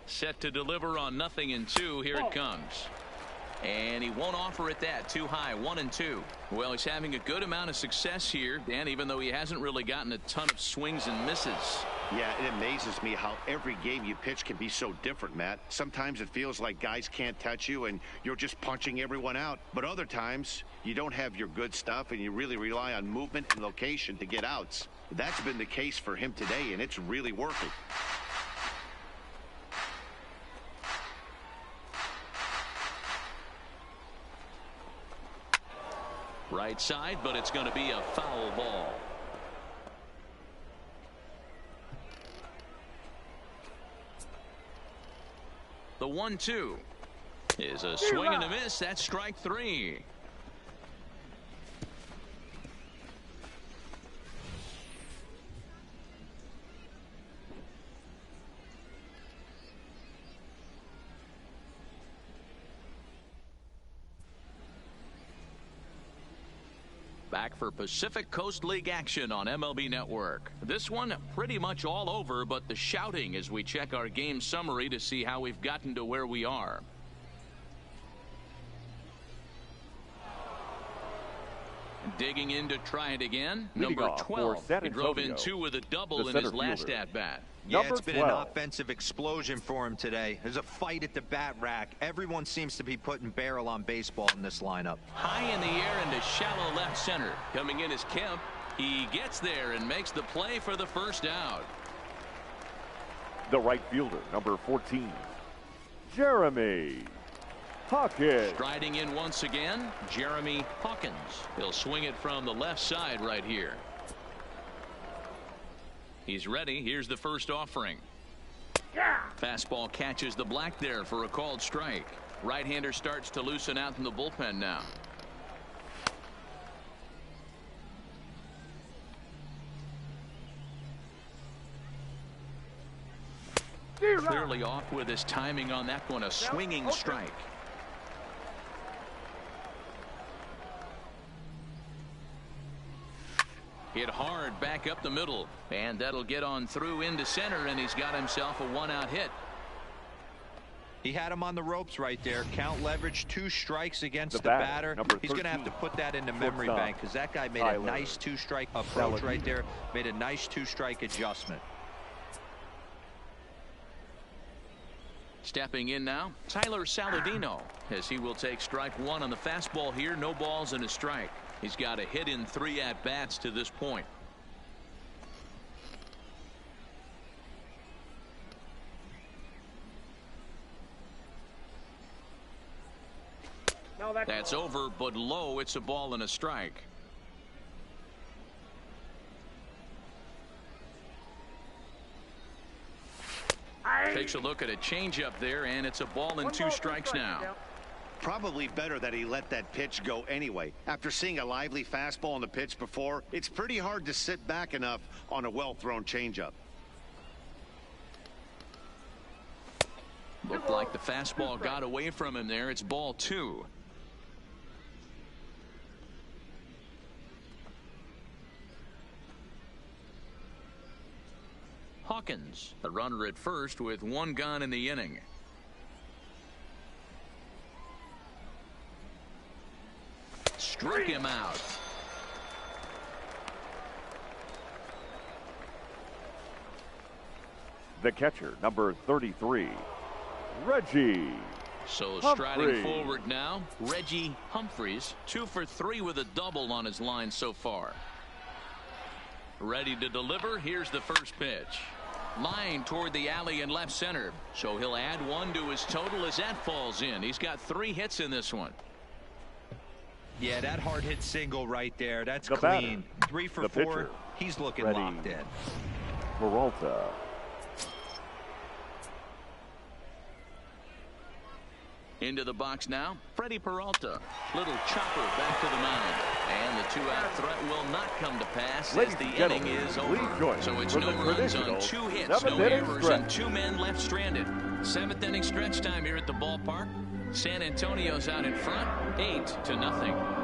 Set to deliver on 0-2. Here it comes. And he won't offer it that. Too high. 1-2. Well, he's having a good amount of success here, Dan, even though he hasn't really gotten a ton of swings and misses. Yeah, it amazes me how every game you pitch can be so different, Matt. Sometimes it feels like guys can't touch you and you're just punching everyone out. But other times you don't have your good stuff and you really rely on movement and location to get outs. That's been the case for him today, and it's really working. Right side, but it's going to be a foul ball. The 1-2 is a swing and a miss. That's strike 3. Back for Pacific Coast League action on MLB Network. This one pretty much all over, but the shouting as we check our game summary to see how we've gotten to where we are. Digging in to try it again. Number 12. He drove in 2 with a double in his last at-bat. Yeah, it's been an offensive explosion for him today. There's a fight at the bat rack. Everyone seems to be putting barrel on baseball in this lineup. High in the air into shallow left center. Coming in is Kemp. He gets there and makes the play for the first out. The right fielder, number 14, Jeremy Hawkins. Striding in once again, Jeremy Hawkins. He'll swing it from the left side right here. He's ready. Here's the first offering. Fastball catches the black there for a called strike. Right-hander starts to loosen out in the bullpen now. Clearly off with his timing on that one. A swinging strike. Hit hard back up the middle, and that'll get on through into center, and he's got himself a 1-out hit. He had him on the ropes right there. Count leverage, 2 strikes against the batter. He's going to have to put that in the memory bank because that guy made a nice 2-strike approach right there. Made a nice 2-strike adjustment. Stepping in now, Tyler Saladino, as he will take strike 1 on the fastball here. No balls and a strike. He's got a hit in 3 at-bats to this point. That's over, but low. It's a ball and a strike. Takes a look at a changeup there, and it's a ball and 2 strikes now. Probably better that he let that pitch go anyway. After seeing a lively fastball on the pitch before, it's pretty hard to sit back enough on a well-thrown changeup. Looked like the fastball got away from him there. It's ball 2. Hawkins, a runner at first with 1 gone in the inning. Struck him out. The catcher, number 33, Reggie. So striding forward now, Reggie Humphreys, 2 for 3 with a double on his line so far. Ready to deliver. Here's the first pitch. Line toward the alley in left center. So he'll add 1 to his total as that falls in. He's got 3 hits in this one. Yeah, that hard hit single right there. That's the clean. Batter. 3 for the 4. Pitcher. He's looking Ready. locked in. Peralta. Into the box now, Freddie Peralta. Little chopper back to the mound. And the 2-out threat will not come to pass as the inning is over. So it's no runs on 2 hits, no errors, and 2 men left stranded. 7th inning stretch time here at the ballpark. San Antonio's out in front, 8-0.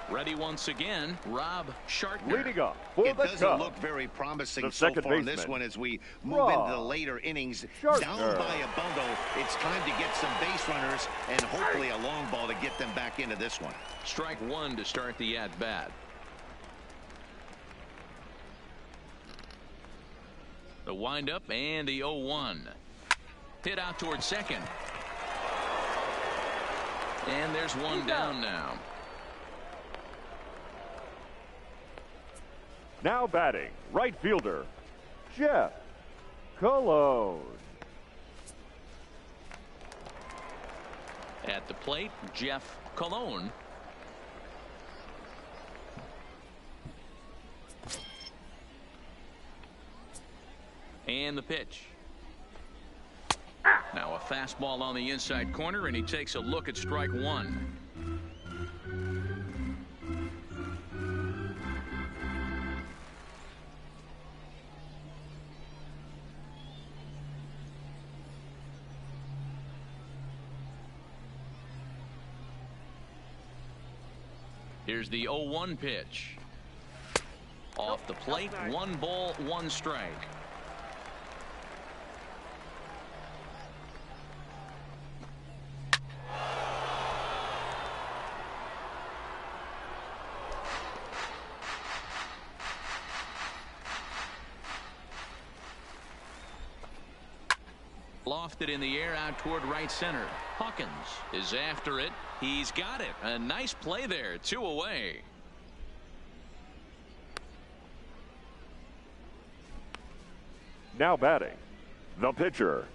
Ready once again, Rob Shartner. Leading up for it the doesn't Cubs. look very promising The so second far in baseman, this one as we move Rob into the later innings. Shartner. Down by a bundle, it's time to get some base runners and hopefully a long ball to get them back into this one. Strike 1 to start the at-bat. The windup and the 0-1. Hit out towards second. And there's 1 down now. Now batting, right fielder, Jeff Cologne. At the plate, Jeff Cologne. And the pitch. Now a fastball on the inside corner, and he takes a look at strike 1. Here's the 0-1 pitch. Off the plate, 1 ball, 1 strike. Lofted in the air out toward right center. Hawkins is after it. He's got it. A nice play there. 2 away. Now batting, the pitcher.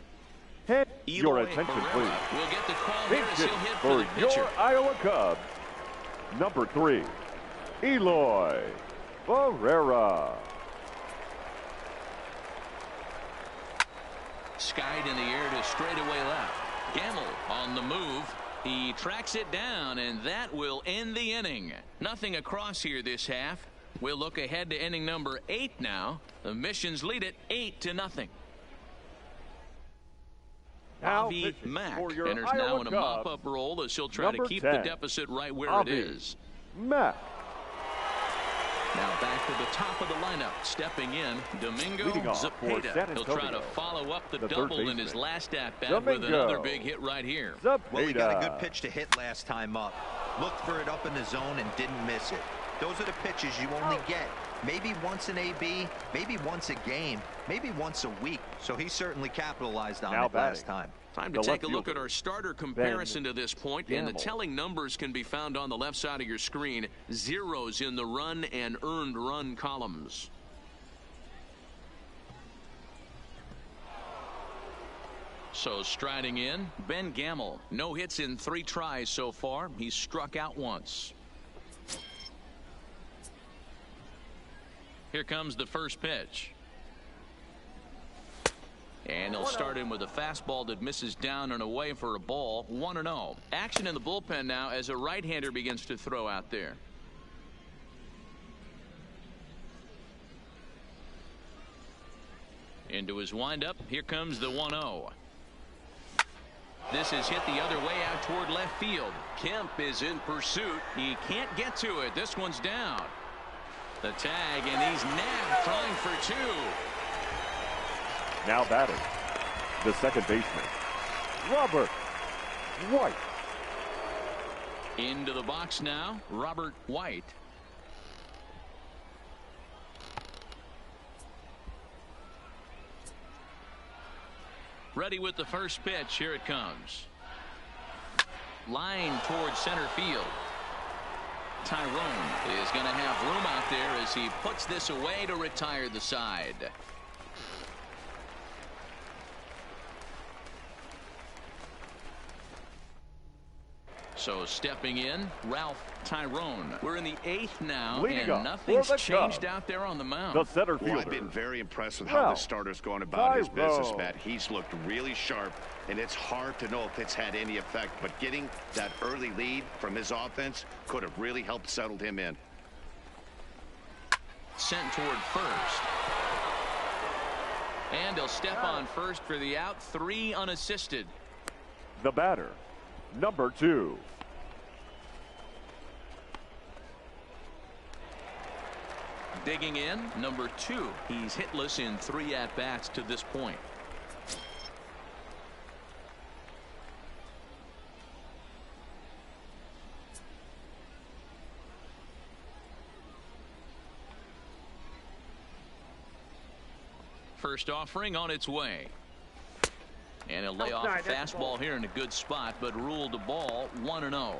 Your attention, please. We'll get the call here as he'll hit for for the pitcher. your Iowa Cubs, number 3, Eloy Barrera. Skied in the air to straightaway left. Gamble on the move. He tracks it down, and that will end the inning. Nothing across here this half. We'll look ahead to inning number 8 now. The Missions lead it 8-0. Now Avi pitching Mack for your enters Iowa now in a Cubs, mop-up role as he'll try to number keep 10, the deficit right where Avi it is. Mack. Now back to the top of the lineup. Stepping in, Domingo Leading off for Zapata. San He'll try to Antonio, follow up the the third double in his baseman. last at-bat with Domingo another big hit right here. Zapata. Well, he got a good pitch to hit last time up. Looked for it up in the zone and didn't miss it. Those are the pitches you only get. Maybe once an AB, maybe once a game, maybe once a week. So he certainly capitalized on Now it last batting, time. Time to the take left a look at fielder, our starter comparison to this point, and the Gamble. telling numbers can be found on the left side of your screen. Zeros in the run and earned run columns. So striding in, Ben Gamble. No hits in 3 tries so far. He's struck out once. Here comes the first pitch. And he'll start in with a fastball that misses down and away for a ball. 1-0. Action in the bullpen now as a right-hander begins to throw out there. Into his windup. Here comes the 1-0. This is hit the other way out toward left field. Kemp is in pursuit. He can't get to it. This one's down. The tag, and he's nabbed trying for 2. Now batting, the second baseman, Robert White. Into the box now, Robert White. Ready with the first pitch. Here it comes. Line towards center field. Tyrone is going to have room out there as he puts this away to retire the side. So stepping in, Ralph Tyrone. We're in the 8th now, Leading and up nothing's for the changed Cubs, out there on the mound. the center Well, fielder. I've been very impressed with how Ralph the starter's going about his business, Tyrone. Matt. He's looked really sharp, and it's hard to know if it's had any effect. But getting that early lead from his offense could have really helped settle him in. Sent toward first. And he'll step on first for the out. 3 unassisted. The batter, number 2. Digging in, number 2. He's hitless in 3 at-bats to this point. First offering on its way. And he'll lay off a Outside, that's a ball. fastball here in a good spot, but ruled a ball. 1-0.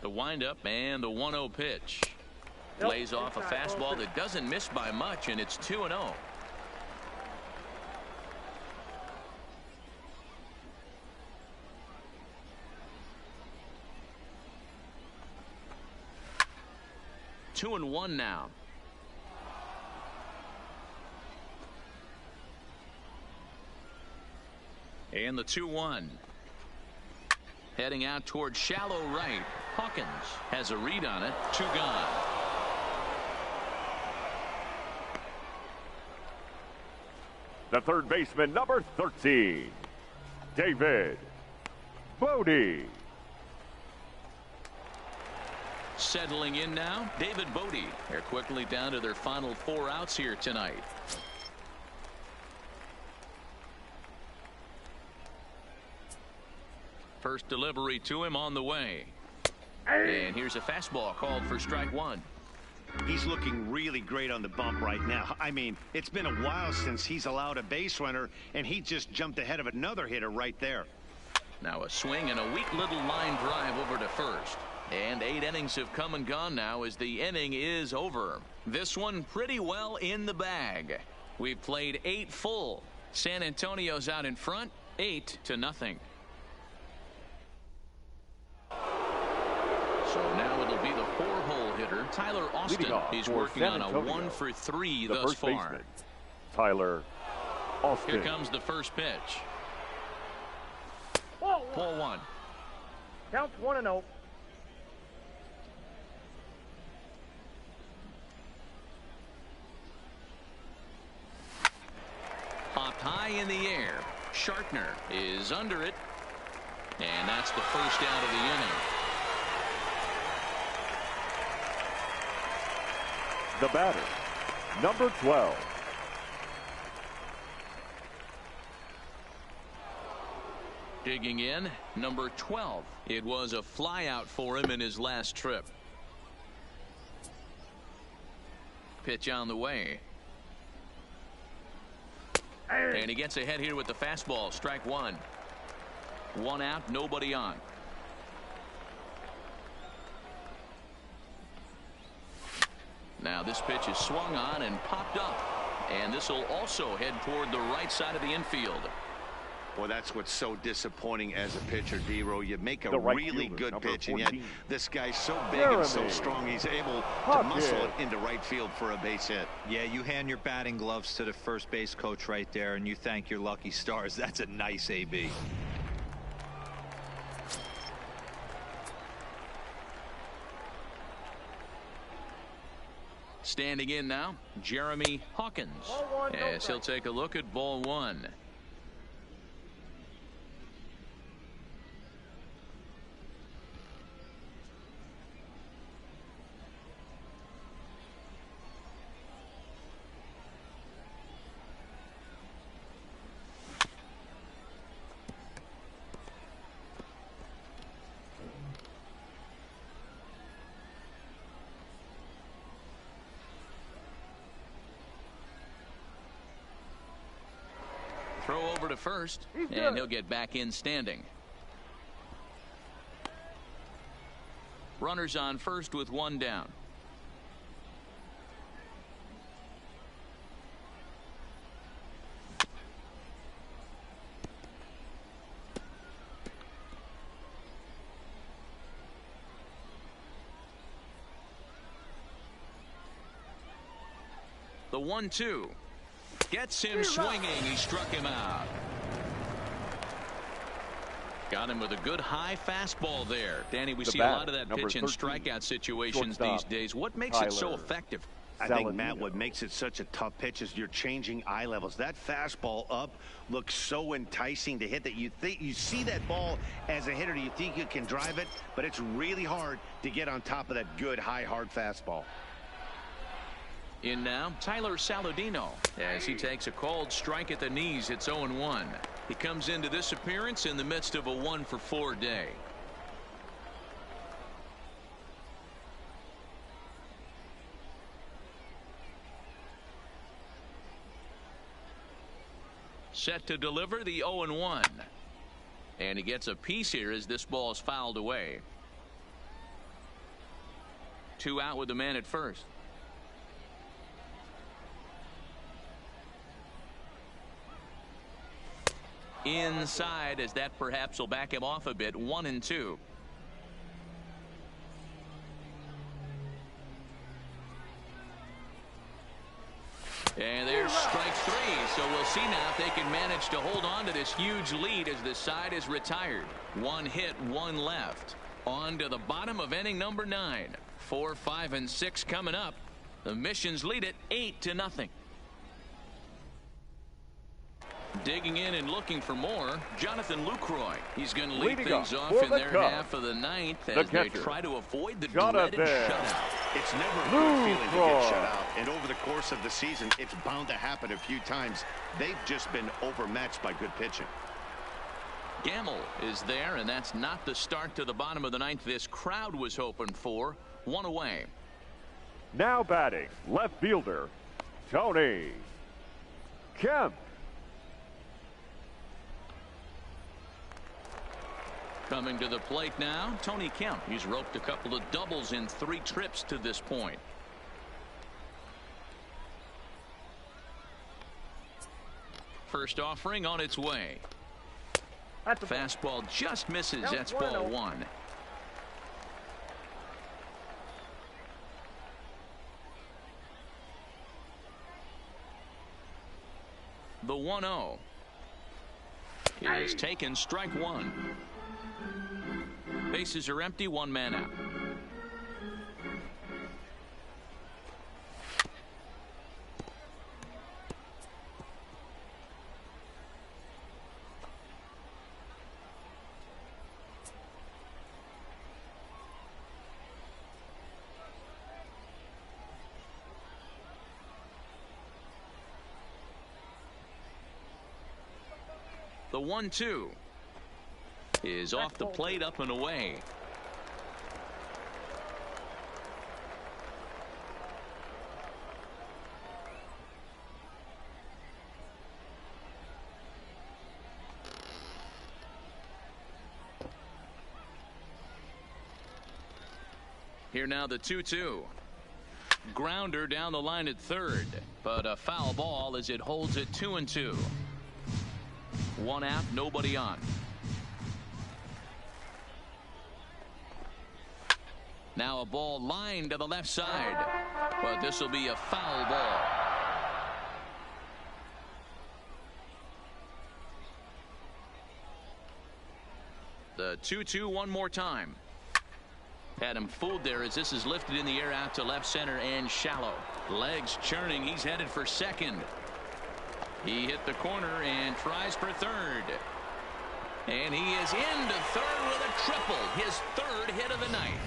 The windup and the 1-0 pitch. Nope, Lays off a inside, fastball ball that doesn't miss by much, and it's 2-0. Two and 1 now. And the 2-1. Heading out toward shallow right. Hawkins has a read on it. 2 gone. The third baseman, number 13, David Bodie. Settling in now, David Bodie. They're quickly down to their final 4 outs here tonight. First delivery to him on the way. And here's a fastball called for strike 1. He's looking really great on the bump right now. I mean, it's been a while since he's allowed a base runner, and he just jumped ahead of another hitter right there. Now a swing and a weak little line drive over to first. And 8 innings have come and gone now as the inning is over. This one pretty well in the bag. We've played 8 full. San Antonio's out in front, 8-0. So now it'll be the 4-hole hitter, Tyler Austin. He's working on a 1 for 3 thus far. Baseman, Tyler Austin. Here comes the first pitch. Ball 1. Counts 1-0. Popped high in the air. Shartner is under it. And that's the first out of the inning. The batter, number 12. Digging in, number 12. It was a flyout for him in his last trip. Pitch on the way. And he gets ahead here with the fastball. Strike 1. 1 out, nobody on. Now this pitch is swung on and popped up. And this will also head toward the right side of the infield. Well, that's what's so disappointing as a pitcher, D-Row. You make a Right really fielder, good number pitch, and 14. yet this guy's so big and so strong, he's able to muscle it into right field for a base hit. Yeah, you hand your batting gloves to the first base coach right there, and you thank your lucky stars. That's a nice AB. Standing in now, Jeremy Hawkins, as he'll take a look at ball 1. Throw over to first, and he'll get back in standing. Runners on first with 1 down. The 1-2. Gets him swinging. He struck him out. Got him with a good high fastball there. Danny, we see a lot of that pitch in strikeout situations these days. What makes it so effective? I think, Matt, what makes it such a tough pitch is you're changing eye levels. That fastball up looks so enticing to hit that you see that ball as a hitter, you think you can drive it, but it's really hard to get on top of that good high hard fastball. In now, Tyler Saladino, as he takes a called strike at the knees. It's 0-1. He comes into this appearance in the midst of a 1 for 4 day. Set to deliver the 0-1. And he gets a piece here as this ball is fouled away. 2 out with the man at first. Inside, as that perhaps will back him off a bit. 1-2. And there's strike 3. So we'll see now if they can manage to hold on to this huge lead as the side is retired. 1 hit, 1 left. On to the bottom of inning number 9. 4, 5, and 6 coming up. The Missions lead it 8-0. Digging in and looking for more, Jonathan Lucroy. He's going to lead Leading things off off for in the their Cubs, half of the ninth the as they catcher, try to avoid the Jonathan dreaded shutout. It's never a good feeling to get shut out, and over the course of the season, it's bound to happen a few times. They've just been overmatched by good pitching. Gamble is there, and that's not the start to the bottom of the ninth this crowd was hoping for. One away. Now batting, left fielder, Tony Kemp. Coming to the plate now, Tony Kemp. He's roped a couple of doubles in 3 trips to this point. First offering on its way. That's a Fastball just misses. Count That's 1-0. ball 1. The 1-0 is taken, strike 1. Bases are empty, 1 man out. The 1-2 is off the plate, up and away. Here now the 2-2. Grounder down the line at third, but a foul ball as it holds it 2-2. 1 out, nobody on. Now a ball lined to the left side, but this will be a foul ball. The 2-2 one more time. Had him fooled there as this is lifted in the air out to left center and shallow. Legs churning. He's headed for second. He hit the corner and tries for third. And he is into third with a triple. His 3rd hit of the night.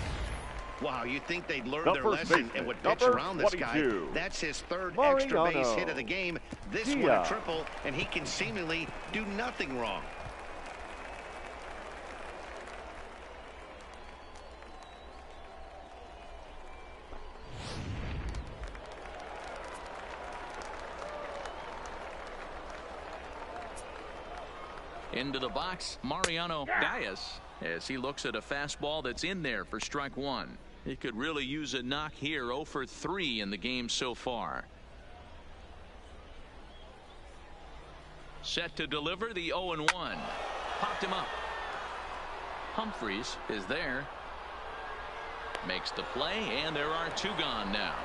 Wow, you think they'd learn The their first lesson baseman, and would pitch number around this guy. 22. That's his 3rd Mariano extra base hit of the game. This one a Diaz. triple, and he can seemingly do nothing wrong. Into the box, Mariano Diaz, as he looks at a fastball that's in there for strike 1. He could really use a knock here. 0 for 3 in the game so far. Set to deliver the 0-1. Popped him up. Humphries is there. Makes the play, and there are 2 gone now.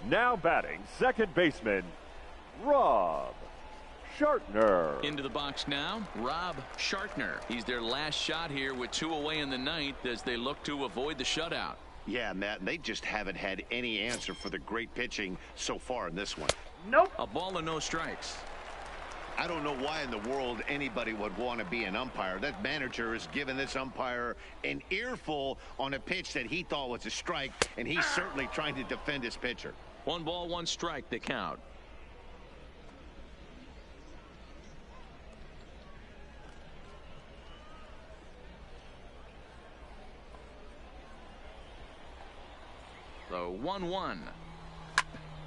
Now batting, second baseman, Rob Shartner. Into the box now, Rob Shartner. He's their last shot here with 2 away in the ninth as they look to avoid the shutout. Yeah, Matt, and they just haven't had any answer for the great pitching so far in this one. Nope. A ball and no strikes. I don't know why in the world anybody would want to be an umpire. That manager has given this umpire an earful on a pitch that he thought was a strike, and he's certainly trying to defend his pitcher. 1 ball, 1 strike, the count. The 1-1.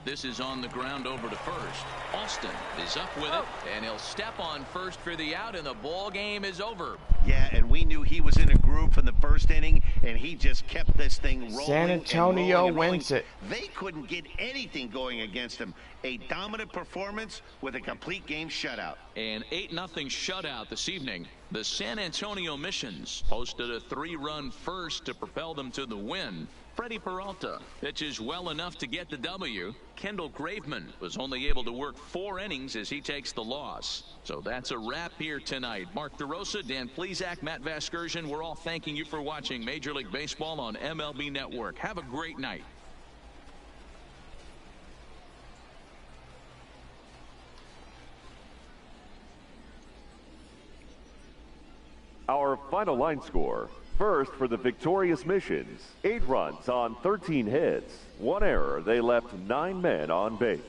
This is on the ground over to first. Austin is up with it, and he'll step on first for the out, and the ball game is over. Yeah, and we knew he was in a groove from the first inning, and he just kept this thing rolling. San Antonio and rolling. wins it. They couldn't get anything going against him. A dominant performance with a complete game shutout. An 8-0 shutout this evening. The San Antonio Missions posted a 3-run first to propel them to the win. Freddie Peralta pitches well enough to get the W. Kendall Graveman was only able to work 4 innings as he takes the loss. So that's a wrap here tonight. Mark DeRosa, Dan Plesac, Matt Vasgersian, we're all thanking you for watching Major League Baseball on MLB Network. Have a great night. our final line score. First, for the victorious missions, 8 runs on 13 hits. 1 error, they left 9 men on base.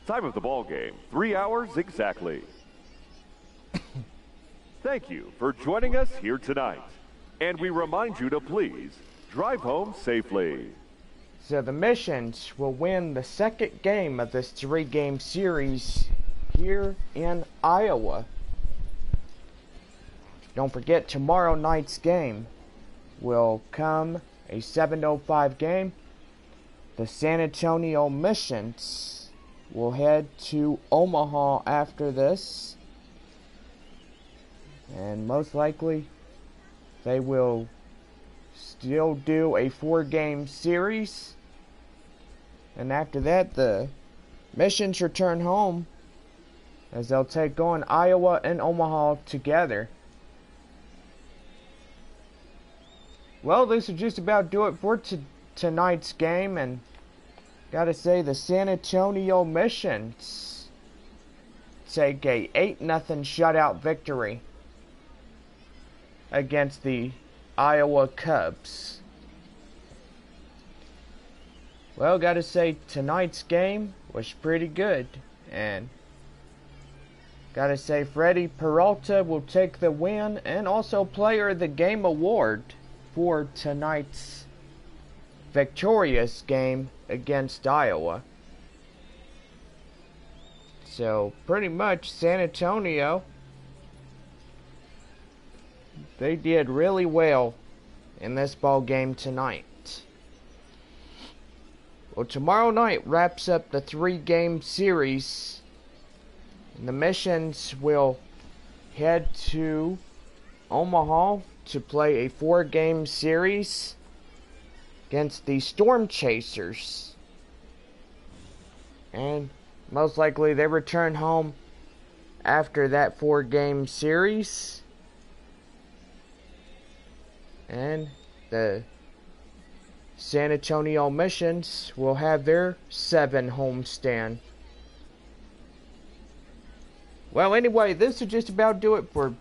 Time of the ball game, 3 hours exactly. Thank you for joining us here tonight. And we remind you to please drive home safely. So the missions will win the second game of this 3-game series here in Iowa. Don't forget, tomorrow night's game will come a 7:05 game. The San Antonio missions will head to Omaha after this. And most likely, they will still do a 4-game series. And after that, the missions return home as they'll take on Iowa and Omaha together. Well, this will just about do it for tonight's game, and gotta say the San Antonio missions take a 8-0 shutout victory against the Iowa Cubs. Well, gotta say tonight's game was pretty good, and gotta say Freddie Peralta will take the win and also Player of the Game award for tonight's victorious game against Iowa. So pretty much San Antonio, they did really well in this ball game tonight. Well, tomorrow night wraps up the 3-game series, and the missions will head to Omaha to play a 4-game series against the Storm Chasers. And most likely they return home after that 4-game series. And the San Antonio missions will have their 7 homestand. Well, anyway, this will just about do it for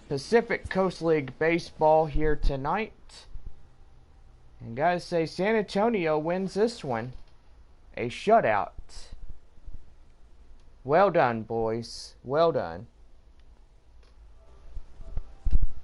Pacific Coast League baseball here tonight. And gotta say, San Antonio wins this one. A shutout. Well done, boys. Well done.